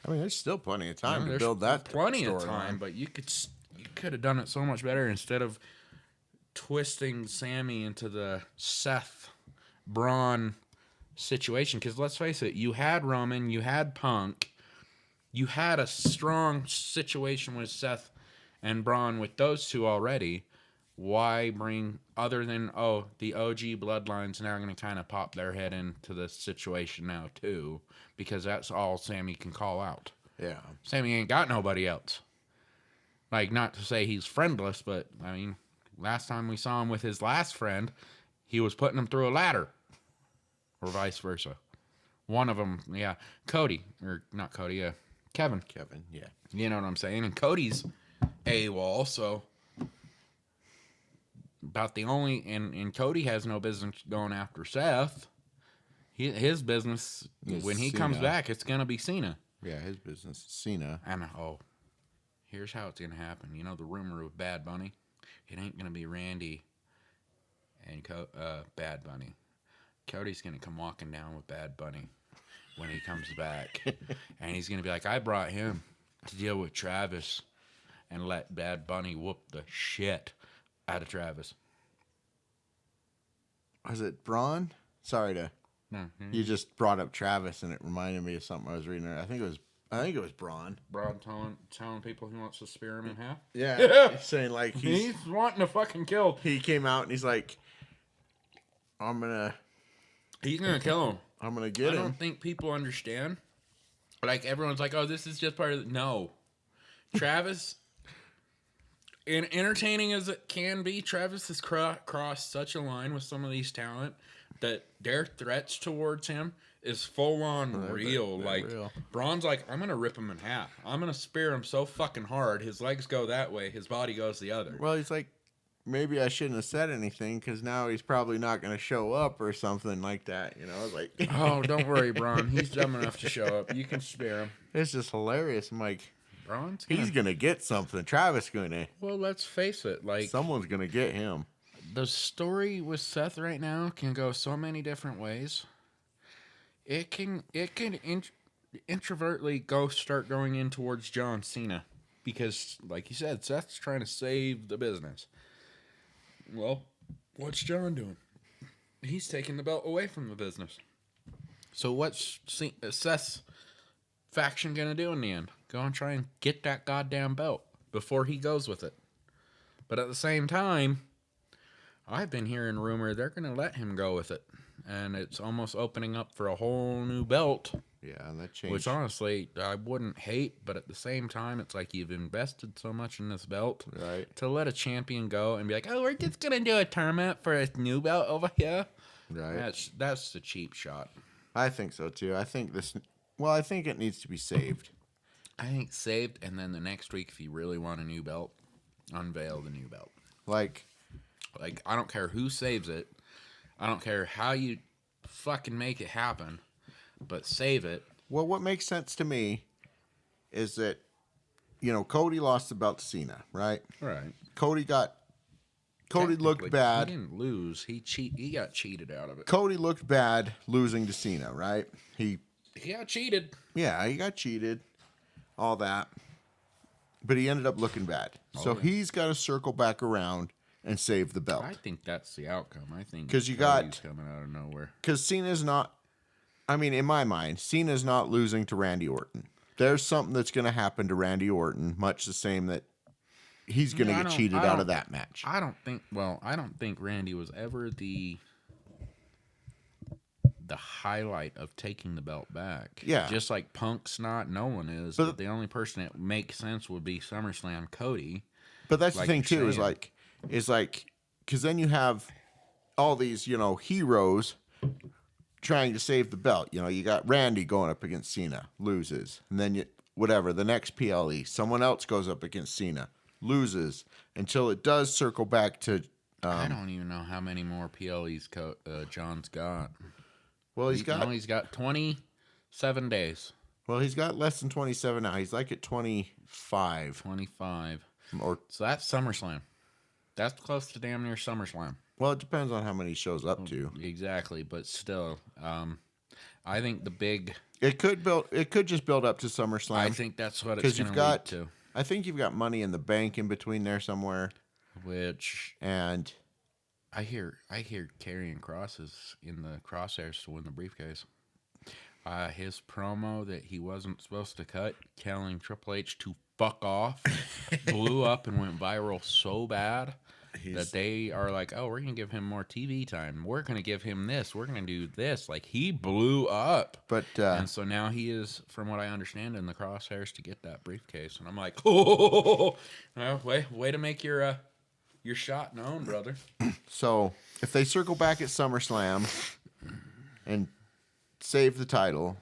I mean, there's still plenty of time to build that. Plenty of time, but you could have done it so much better instead of twisting Sami into the Seth Braun situation. Because let's face it, you had Roman, you had Punk. you had a strong situation with Seth and Braun with those two already. Why bring, other than, the OG bloodline's now going to kind of pop their head into this situation now, too, because that's all Sammy can call out. Yeah. Sammy ain't got nobody else. Like, not to say he's friendless, but, I mean, last time we saw him with his last friend, he was putting him through a ladder. Or vice versa. One of them, yeah, Cody, or not Cody, Kevin. Kevin, yeah. You know what I'm saying? And Cody's AWOL, so... About the only, and Cody has no business going after Seth. His business, when he comes back, it's going to be Cena. Yeah, his business is Cena. And, here's how it's going to happen. You know the rumor of Bad Bunny? It ain't going to be Randy and Bad Bunny. Cody's going to come walking down with Bad Bunny when he comes back. And he's going to be like, I brought him to deal with Travis and let Bad Bunny whoop the shit out of Travis. Was it Braun? Sorry to. No, You just brought up Travis, and it reminded me of something I was reading. I think it was Braun. Braun telling people he wants to spear him in half. Yeah, he's saying like he's wanting to fucking kill. He came out and he's like, He's gonna kill him. I'm gonna get him. I don't think people understand. Like everyone's like, oh, this is just part of no. Travis. And entertaining as it can be, Travis has crossed such a line with some of these talent that their threats towards him is full on real. Like real. Braun's like, I'm gonna rip him in half. I'm gonna spear him so fucking hard. His legs go that way, his body goes the other. Well, he's like, maybe I shouldn't have said anything because now he's probably not gonna show up or something like that. You know, like, oh, don't worry, Braun. He's dumb enough to show up. You can spear him. It's just hilarious. I'm like. He's gonna get something. Travis gonna. Well, let's face it. Like someone's gonna get him. The story with Seth right now can go so many different ways. It can introvertly start going in towards John Cena because, like you said, Seth's trying to save the business. Well, what's John doing? He's taking the belt away from the business. So what's Seth's faction gonna do in the end? Go and try and get that goddamn belt before he goes with it. But at the same time, I've been hearing rumor they're gonna let him go with it, and it's almost opening up for a whole new belt. Yeah, and that changed. Which honestly, I wouldn't hate, but at the same time, it's like you've invested so much in this belt, right? To let a champion go and be like, oh, we're just gonna do a tournament for a new belt over here, right? That's the cheap shot. I think so too. I think it needs to be saved. I think saved, and then the next week, if you really want a new belt, unveil the new belt. Like I don't care who saves it. I don't care how you fucking make it happen, but save it. Well, what makes sense to me is that, Cody lost the belt to Cena, right? Right. Cody looked bad. He didn't lose. He got cheated out of it. Cody looked bad losing to Cena, right? He got cheated. Yeah, he got cheated. All that. But he ended up looking bad. So he's got to circle back around and save the belt. I think that's the outcome. I think because Cody's coming out of nowhere. Because Cena's not, in my mind, Cena's not losing to Randy Orton. There's something that's going to happen to Randy Orton, much the same that he's going to get cheated out of that match. I don't think Randy was ever the highlight of taking the belt back. Yeah. Just like Punk's not, no one is. But the only person that makes sense would be SummerSlam Cody. But that's the thing too, is like, because then you have all these, heroes trying to save the belt. You got Randy going up against Cena, loses. And then the next PLE, someone else goes up against Cena, loses, until it does circle back to... I don't even know how many more PLEs John's got. Well, he's got 27 days. Well, he's got less than 27 now. He's like at 25. 25. So that's SummerSlam. That's close to damn near SummerSlam. Well, it depends on how many he shows up to. Exactly, but still, I think the big... It could just build up to SummerSlam. I think that's what it's going to lead to. I think you've got Money in the Bank in between there somewhere. And I hear Karrion Kross is in the crosshairs to win the briefcase. His promo that he wasn't supposed to cut, telling Triple H to fuck off, blew up and went viral so bad that they are like, oh, we're going to give him more TV time. We're going to give him this. We're going to do this. Like, he blew up. But and so now he is, from what I understand, in the crosshairs to get that briefcase. And I'm like, oh, well, way to make your shot known, brother. So if they circle back at SummerSlam and save the title,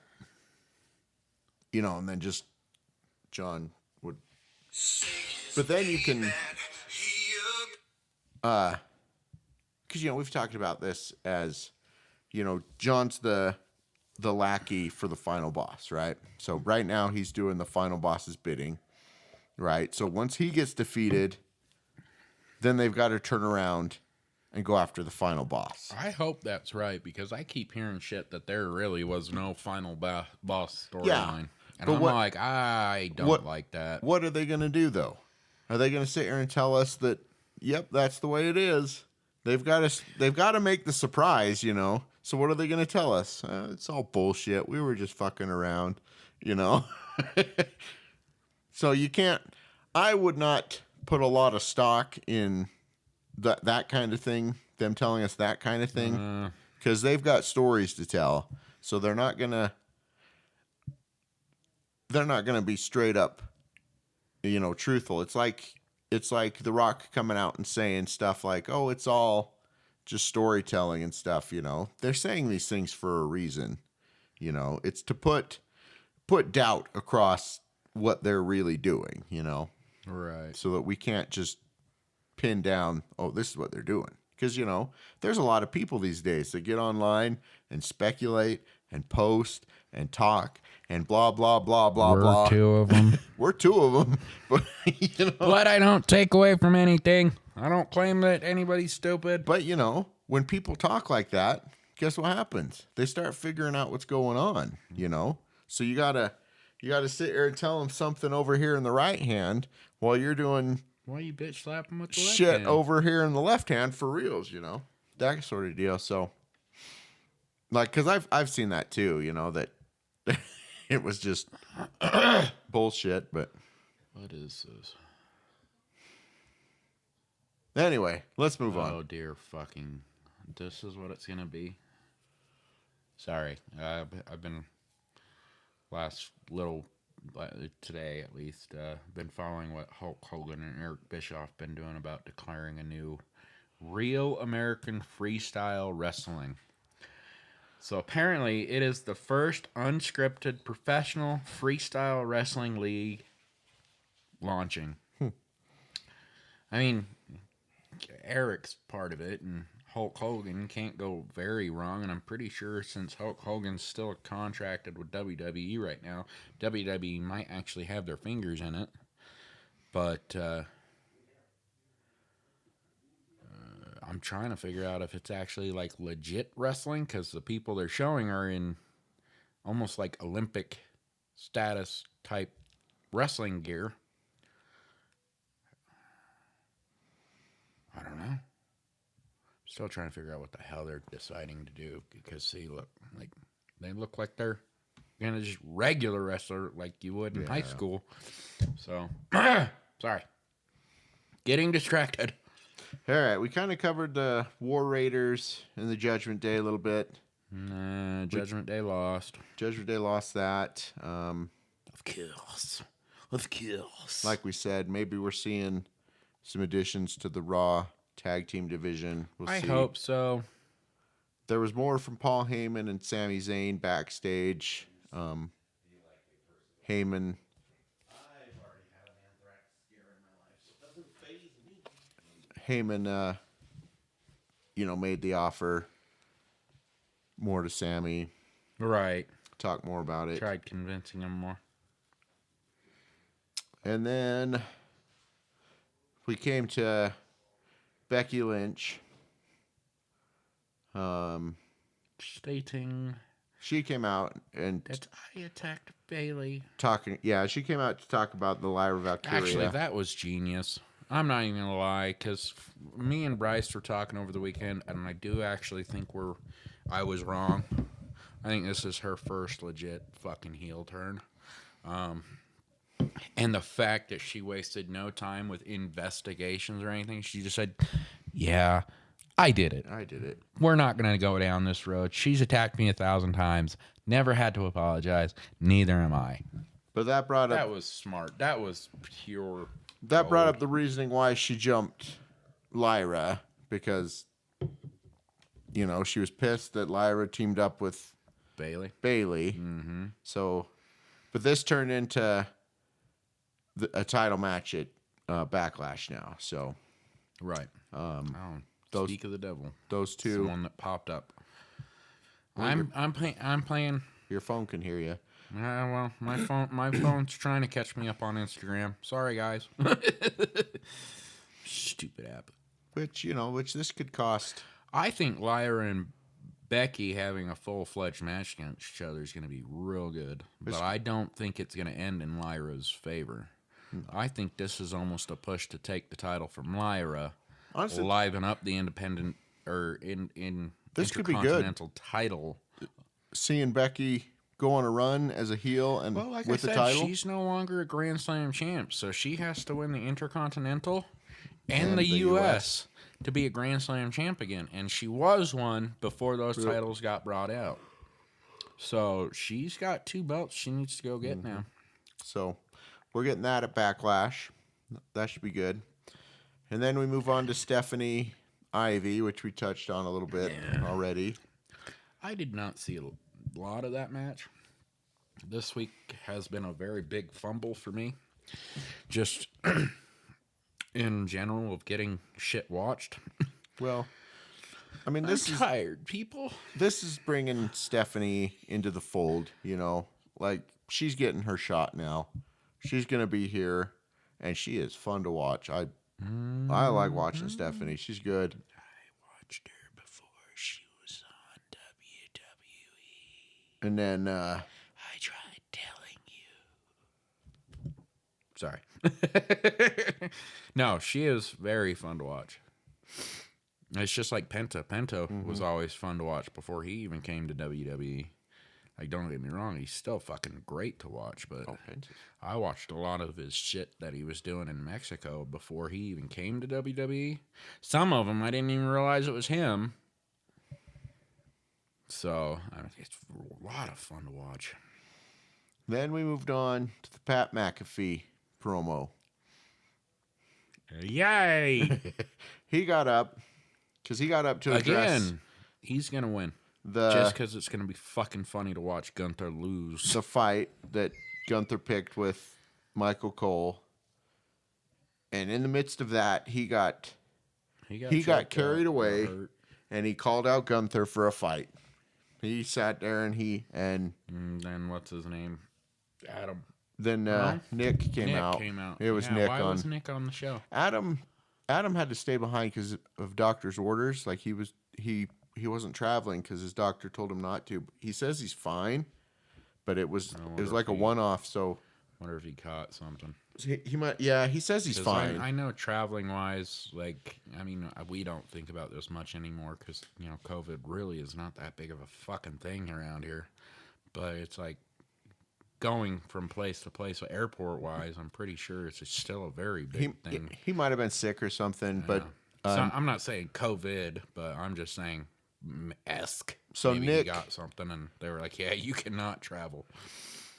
and then just John would. But then you can, because we've talked about this as, John's the lackey for the final boss, right? So right now he's doing the final boss's bidding, right? So once he gets defeated, then they've got to turn around and go after the final boss. I hope that's right, because I keep hearing shit that there really was no final boss storyline. Yeah, and I'm like, I don't like that. What are they going to do, though? Are they going to sit here and tell us that, yep, that's the way it is? They've got to make the surprise, So what are they going to tell us? It's all bullshit. We were just fucking around, So you can't. I would not put a lot of stock in that kind of thing, them telling us that kind of thing, because they've got stories to tell. So they're not gonna be straight up, truthful. It's like The Rock coming out and saying stuff like, "Oh, it's all just storytelling and stuff." They're saying these things for a reason. It's to put doubt across what they're really doing. Right. So that we can't just pin down, oh, this is what they're doing. Because, there's a lot of people these days that get online and speculate and post and talk and blah, blah, blah, blah, blah. We're two of them. We're two of them. But, But I don't take away from anything. I don't claim that anybody's stupid. But, when people talk like that, guess what happens? They start figuring out what's going on, So you gotta sit here and tell them something over here in the right hand while you're doing... Why you bitch slap him with the left shit hand? Over here in the left hand for reals, that sort of deal. So, because I've seen that too, that it was just bullshit. But what is this? Anyway, let's move on. Oh dear, fucking! This is what it's gonna be. Sorry, I've been last little. Today, at least, been following what Hulk Hogan and Eric Bischoff been doing about declaring a new Real American Freestyle Wrestling. So apparently, it is the first unscripted professional freestyle wrestling league launching. I mean, Eric's part of it, and Hulk Hogan can't go very wrong, and I'm pretty sure since Hulk Hogan's still contracted with WWE right now, WWE might actually have their fingers in it. But I'm trying to figure out if it's actually like legit wrestling, because the people they're showing are in almost like Olympic status type wrestling gear. I don't know. Still trying to figure out what the hell they're deciding to do, because they look like they're gonna just regular wrestler like you would in high school. So sorry, getting distracted. All right, we kind of covered the War Raiders and the Judgment Day a little bit. Judgment Day lost. Judgment Day lost that. Of course. Like we said, maybe we're seeing some additions to the Raw tag team division. We'll see. I hope so. There was more from Paul Heyman and Sami Zayn backstage. Heyman. Heyman, made the offer more to Sami. Right. Talk more about it. Tried convincing him more. And then we came to Becky Lynch. Stating she came out and that I attacked Bailey. She came out to talk about the Lyra Valkyria. Actually, that was genius. I'm not even gonna lie, because me and Bryce were talking over the weekend, and I do actually think I was wrong. I think this is her first legit fucking heel turn. And the fact that she wasted no time with investigations or anything, she just said, yeah, I did it. We're not going to go down this road. She's attacked me 1,000 times. Never had to apologize. Neither am I. But that brought up... That was smart. That was pure That brought gold. up the reasoning why she jumped Lyra, because, you know, she was pissed that Lyra teamed up with Bailey. Mm-hmm. So, but this turned into a title match at Backlash now. So, Right. Speak of the devil. Those two. Someone that popped up. I'm playing. Your phone can hear you. Well, my phone's trying to catch me up on Instagram. Sorry, guys. Stupid app. Which this could cost. I think Lyra and Becky having a full-fledged match against each other is going to be real good. But I don't think it's going to end in Lyra's favor. I think this is almost a push to take the title from Lyra, honestly, liven up the independent or in this could be good. Intercontinental title. Seeing Becky go on a run as a heel and with the title, she's no longer a Grand Slam champ, so she has to win the Intercontinental and the U.S. to be a Grand Slam champ again. And she was one before those titles got brought out. So she's got 2 belts she needs to go get now. So we're getting that at Backlash. That should be good. And then we move on to Stephanie Ivy, which we touched on a little bit already. I did not see a lot of that match. This week has been a very big fumble for me. Just in general of getting shit watched. Well, I mean, I'm tired, people. This is bringing Stephanie into the fold, you know. Like, she's getting her shot now. She's going to be here, and she is fun to watch. I like watching Stephanie. She's good. I watched her before she was on WWE. And then... I tried telling you. Sorry. No, she is very fun to watch. It's just like Penta. Penta was always fun to watch before he even came to WWE. Like, don't get me wrong, he's still fucking great to watch, but I watched a lot of his shit that he was doing in Mexico before he even came to WWE. Some of them, I didn't even realize it was him. So, it's a lot of fun to watch. Then we moved on to the Pat McAfee promo. Yay! He got up to address... Again, he's going to win. Just because it's going to be fucking funny to watch Gunther lose. The fight that Gunther picked with Michael Cole. And in the midst of that, he got carried away, and he called out Gunther for a fight. He sat there and then what's his name? Adam. Then Nick came out. It was Nick. Why was Nick on the show? Adam had to stay behind because of doctor's orders. Like, he wasn't traveling because his doctor told him not to. He says he's fine, but it was like a one-off. So, wonder if he caught something. He might. Yeah, he says he's fine. I know traveling wise, like, I mean, we don't think about this much anymore because, you know, COVID really is not that big of a fucking thing around here. But it's like going from place to place, airport wise, I'm pretty sure it's still a very big thing. He might have been sick or something, but so I'm not saying COVID, but I'm just saying esque. So maybe Nick he got something, and they were like, "Yeah, you cannot travel."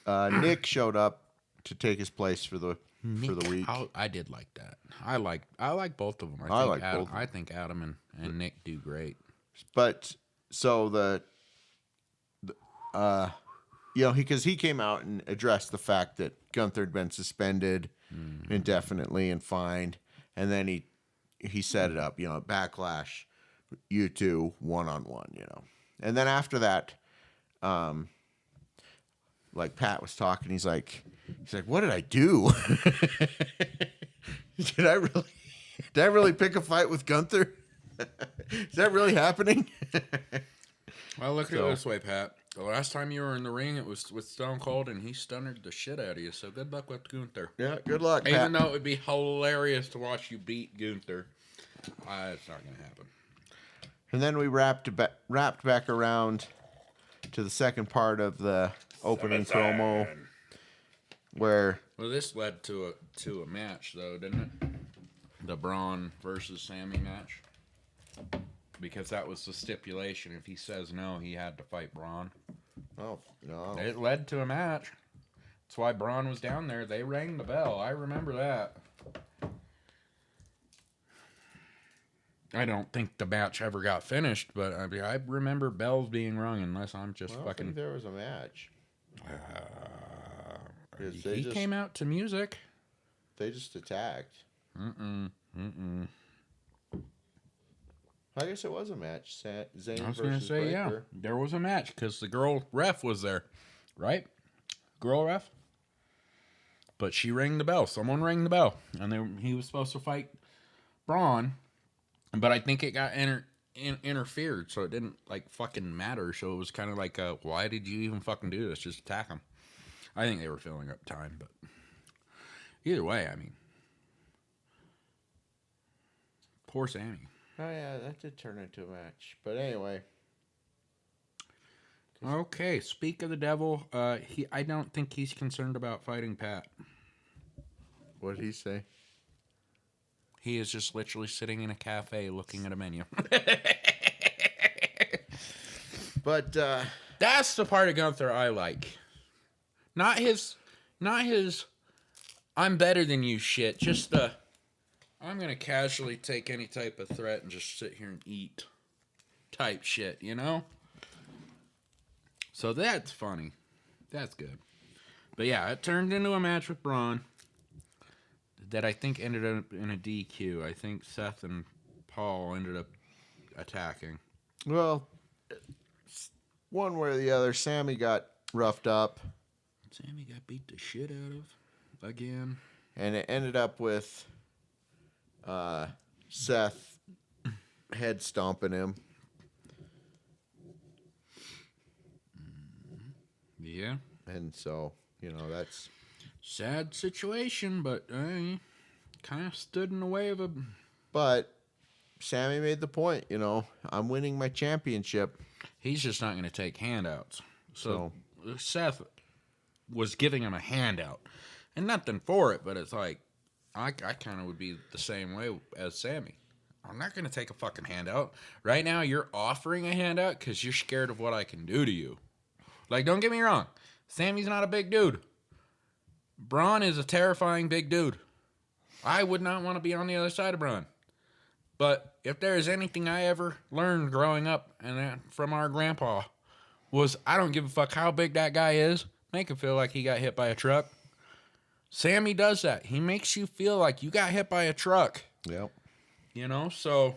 Nick showed up to take his place for the week. I did like that. I like both of them. I think Adam and Nick do great. But so because he came out and addressed the fact that Gunther had been suspended indefinitely and fined, and then he set it up, Backlash, you two 1-on-1, and then after that, like Pat was talking, he's like, what did I do? Did I really pick a fight with Gunther? Is that really happening? Well, look at it this way, Pat. The last time you were in the ring, it was with Stone Cold, and he stunned the shit out of you. So good luck with Gunther. Yeah, good luck, Pat. Even though it would be hilarious to watch you beat Gunther, it's not going to happen. And then we wrapped back around to the second part of the opening promo, where Well, this led to a match though, didn't it? The Braun versus Sammy match. Because that was the stipulation. If he says no, he had to fight Braun. oh no, It led to a match. That's why Braun was down there. They rang the bell. I remember that. I don't think the match ever got finished, but I remember bells being rung unless I'm just I don't fucking... think there was a match. He came out to music. They just attacked. Mm-mm. I guess it was a match. Zayn I was going to versus say, Breaker. yeah. There was a match because the girl ref was there. Right? Girl ref? But she rang the bell. Someone rang the bell. And he was supposed to fight Braun. But I think it got interfered. So it didn't, like, fucking matter. So it was kind of like, why did you even fucking do this? Just attack him. I think they were filling up time. But either way, I mean. Poor Sammy. Oh, yeah, that did turn into a match. But anyway. Okay, speak of the devil. I don't think he's concerned about fighting Pat. What did he say? He is just literally sitting in a cafe looking at a menu. But, That's the part of Gunther I like. Not his, I'm better than you shit. Just I'm going to casually take any type of threat and just sit here and eat type shit, you know? So that's funny. That's good. But yeah, it turned into a match with Braun that I think ended up in a DQ. I think Seth and Paul ended up attacking. well, one way or the other, Sammy got roughed up. Sammy got beat the shit out of again. And it ended up with Seth head stomping him. Yeah. And so, that's... Sad situation, but kind of stood in the way of a... But Sammy made the point, I'm winning my championship. He's just not going to take handouts. So Seth was giving him a handout. And nothing for it, but it's like, I kind of would be the same way as Sammy. I'm not going to take a fucking handout. Right now, you're offering a handout because you're scared of what I can do to you. Like, don't get me wrong. Sammy's not a big dude. Braun is a terrifying big dude. I would not want to be on the other side of Braun. But if there is anything I ever learned growing up and from our grandpa was I don't give a fuck how big that guy is. Make him feel like he got hit by a truck. Sammy does that. He makes you feel like you got hit by a truck. Yep. So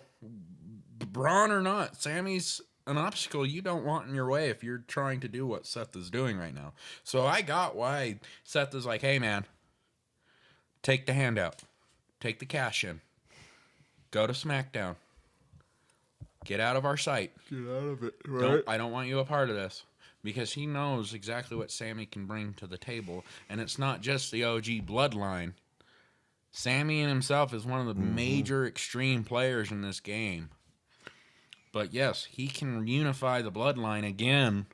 Braun or not, Sammy's an obstacle you don't want in your way if you're trying to do what Seth is doing right now. So I got why Seth is like, hey, man, take the handout. Take the cash in. Go to Smackdown. Get out of our sight. Get out of it, right? I don't want you a part of this. Because he knows exactly what Sammy can bring to the table. And it's not just the OG bloodline. Sammy in himself is one of the major extreme players in this game. But yes, he can unify the bloodline again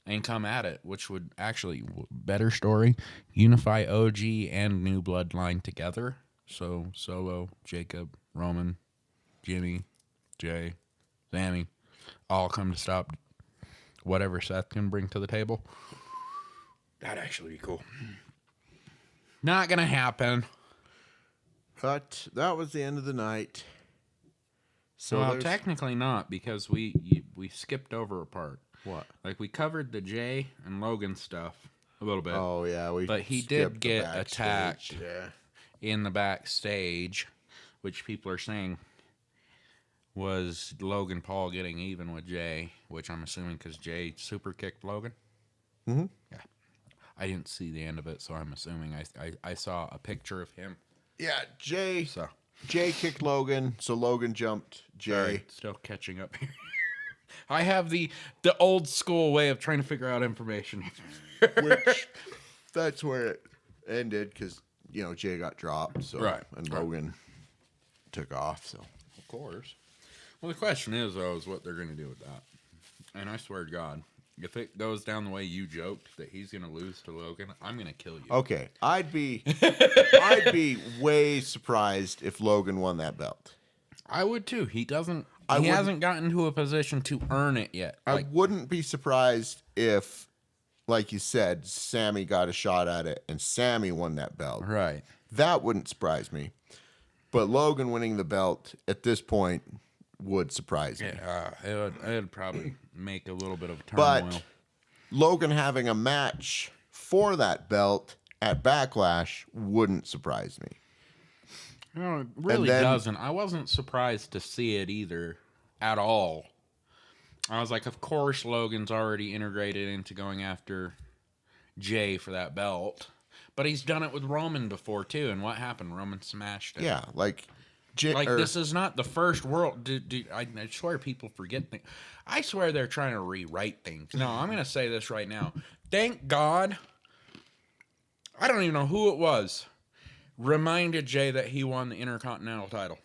and come at it, which would actually, better story, unify OG and new bloodline together. So Solo, Jacob, Roman, Jimmy, Jay, Sammy, all come to stop whatever Seth can bring to the table. That'd actually be cool. Not gonna happen. But that was the end of the night. So well, technically not, because we skipped over a part. What? Like, we covered the Jay and Logan stuff a little bit. Oh, yeah. But he did get attacked in the backstage, which people are saying was Logan Paul getting even with Jay, which I'm assuming because Jay super kicked Logan. Mm-hmm. Yeah. I didn't see the end of it, so I'm assuming I saw a picture of him. Yeah, Jay kicked Logan, so Logan jumped Jay. Sorry, still catching up here. I have the old school way of trying to figure out information. Which, that's where it ended, because, Jay got dropped, so right. And Logan took off, so. Of course. Well, the question is, though, is what they're going to do with that. And I swear to God, if it goes down the way you joked that he's gonna lose to Logan, I'm gonna kill you. Okay, I'd be way surprised if Logan won that belt. I would too. He hasn't gotten to a position to earn it yet. I wouldn't be surprised if, like you said, Sammy got a shot at it and Sammy won that belt. Right. That wouldn't surprise me. But Logan winning the belt at this point would surprise me. Yeah, it would probably make a little bit of turmoil. But Logan having a match for that belt at Backlash wouldn't surprise me. No, it really doesn't. I wasn't surprised to see it either, at all. I was like, of course Logan's already integrated into going after Jay for that belt. But he's done it with Roman before, too. And what happened? Roman smashed it. Yeah, this is not the first world. I swear people forget things. I swear they're trying to rewrite things. No, I'm going to say this right now. Thank God, I don't even know who it was, reminded Jay that he won the Intercontinental title.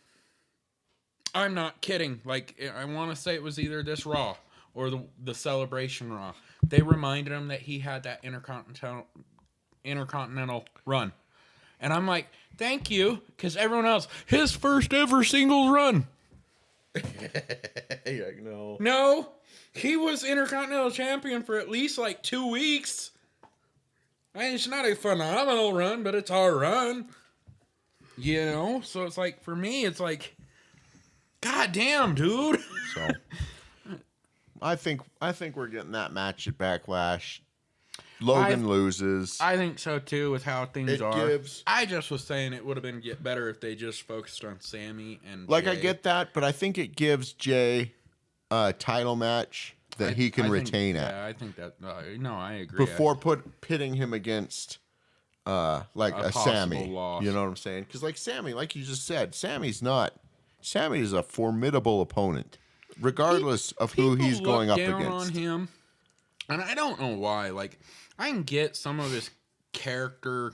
I'm not kidding. Like, I want to say it was either this Raw or the Celebration Raw. They reminded him that he had that Intercontinental run. And I'm like, thank you, because everyone else, his first ever singles run. You're like, no. No, he was Intercontinental Champion for at least like 2 weeks. I mean, it's not a phenomenal run, but it's our run. You know? So it's like, for me, it's like, God damn, dude. So, I think we're getting that match at Backlash. Logan loses. I think so too, with how things are. I just was saying it would have been better if they just focused on Sammy and Jay. I get that, but I think it gives Jay a title match that he can retain at. Yeah, I think that. No, I agree. Before pitting him against a Sammy. Loss. You know what I'm saying? Because Sammy, like you just said, Sammy is a formidable opponent, regardless of who he's going up against. On him, and I don't know why. Like, I can get some of his character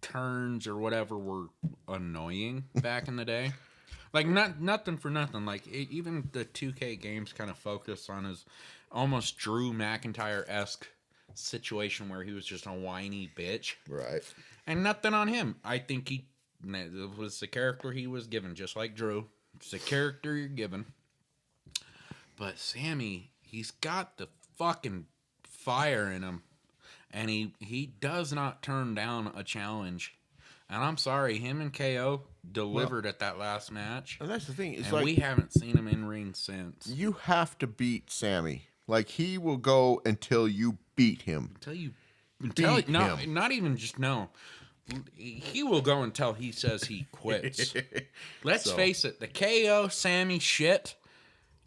turns or whatever were annoying back in the day. Like, nothing for nothing. Like, even the 2K games kind of focus on his almost Drew McIntyre-esque situation where he was just a whiny bitch. Right. And nothing on him. I think it was the character he was given, just like Drew. It's the character you're given. But Sammy, he's got the fucking fire in him. And he does not turn down a challenge. And I'm sorry, him and KO delivered at that last match. And that's the thing. It's and we haven't seen him in ring since. You have to beat Sammy. Like, he will go until you beat him. Not even just no. He will go until he says he quits. Let's face it, the KO Sammy shit,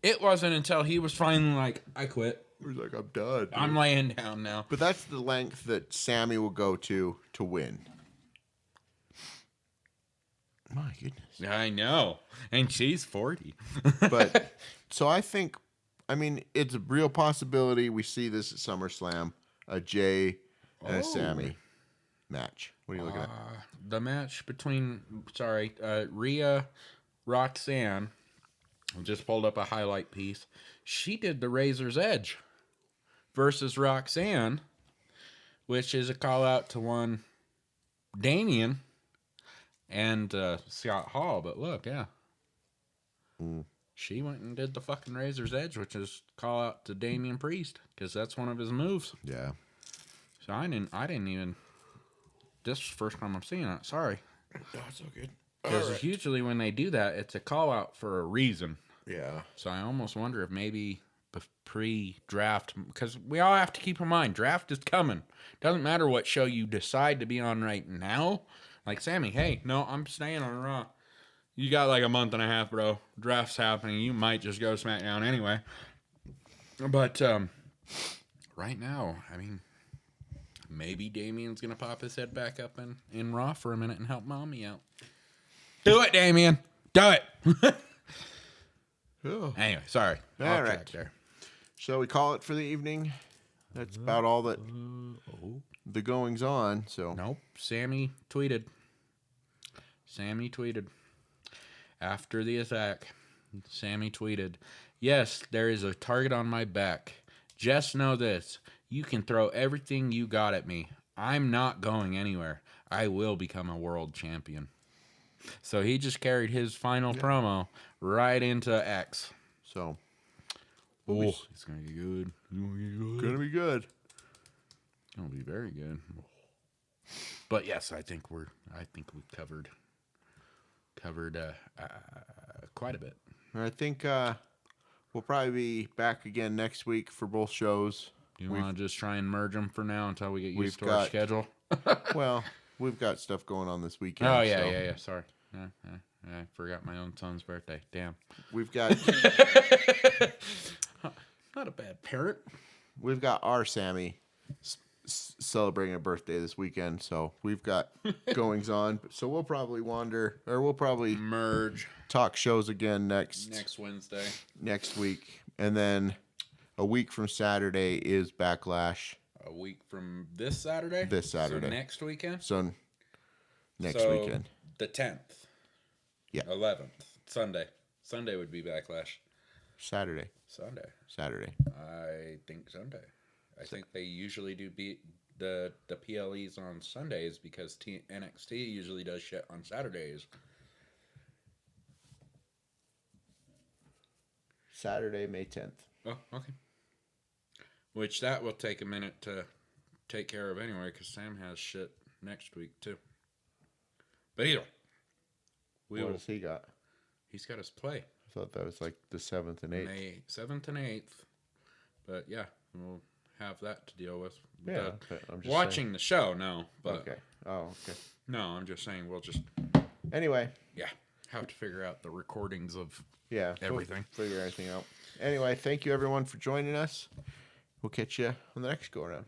it wasn't until he was finally like, I quit. He was like, I'm done. Dude. I'm laying down now. But that's the length that Sammy will go to win. My goodness. I know. And she's 40. But, so I think, it's a real possibility we see this at SummerSlam, a Jay and a Sammy match. What are you looking at? The match between, Rhea, Roxanne, I just pulled up a highlight piece. She did the Razor's Edge versus Roxanne, which is a call out to one Damian and Scott Hall. But look, yeah. She went and did the fucking Razor's Edge, which is call out to Damian Priest, because that's one of his moves. Yeah. So I didn't even. This is the first time I'm seeing it. Sorry. That's so good. Because usually when they do that, it's a call out for a reason. Yeah. So I almost wonder if maybe pre-draft, because we all have to keep in mind, draft is coming. Doesn't matter what show you decide to be on right now. Like, Sammy, hey, no, I'm staying on Raw. You got like a month and a half, bro. Draft's happening. You might just go Smackdown anyway. But right now, maybe Damian's going to pop his head back up in Raw for a minute and help Mommy out. Do it, Damian. Do it. Anyway, sorry. All right. There. Shall we call it for the evening? That's about all that the goings on. So nope. Sammy tweeted. After the attack, Sammy tweeted, "Yes, there is a target on my back. Just know this. You can throw everything you got at me. I'm not going anywhere. I will become a world champion. So he just carried his final promo right into X. So, it's going to be good. Gonna be good. It'll be very good. But yes, I think we covered quite a bit. And I think we'll probably be back again next week for both shows. You want to just try and merge them for now until we get used to our got- schedule? Well, we've got stuff going on this weekend. Oh, yeah, so yeah. Sorry. I forgot my own son's birthday. Damn. We've got Not a bad parent. we've got our Sammy celebrating a birthday this weekend, so we've got goings on. So we'll probably Merge talk shows again next Wednesday. next week, and then a week from Saturday is Backlash. A week from this Saturday? This Saturday. So next weekend? So next weekend. The 10th. Yeah. 11th. Sunday. Sunday would be Backlash. Saturday. Saturday. I think Sunday. I think they usually do beat the PLEs on Sundays because NXT usually does shit on Saturdays. Saturday, May 10th. Oh, okay. Which that will take a minute to take care of anyway because Sam has shit next week too. But either. What does he got? He's got his play. I thought that was like the 7th and 8th. May 7th and 8th. But yeah, we'll have that to deal with. Yeah, I'm just watching saying. the show, no. But Okay. Oh, okay. no, I'm just saying we'll just Anyway. Yeah. Have to figure out the recordings of We'll everything. figure everything out. Anyway, thank you everyone for joining us. We'll catch you on the next go around.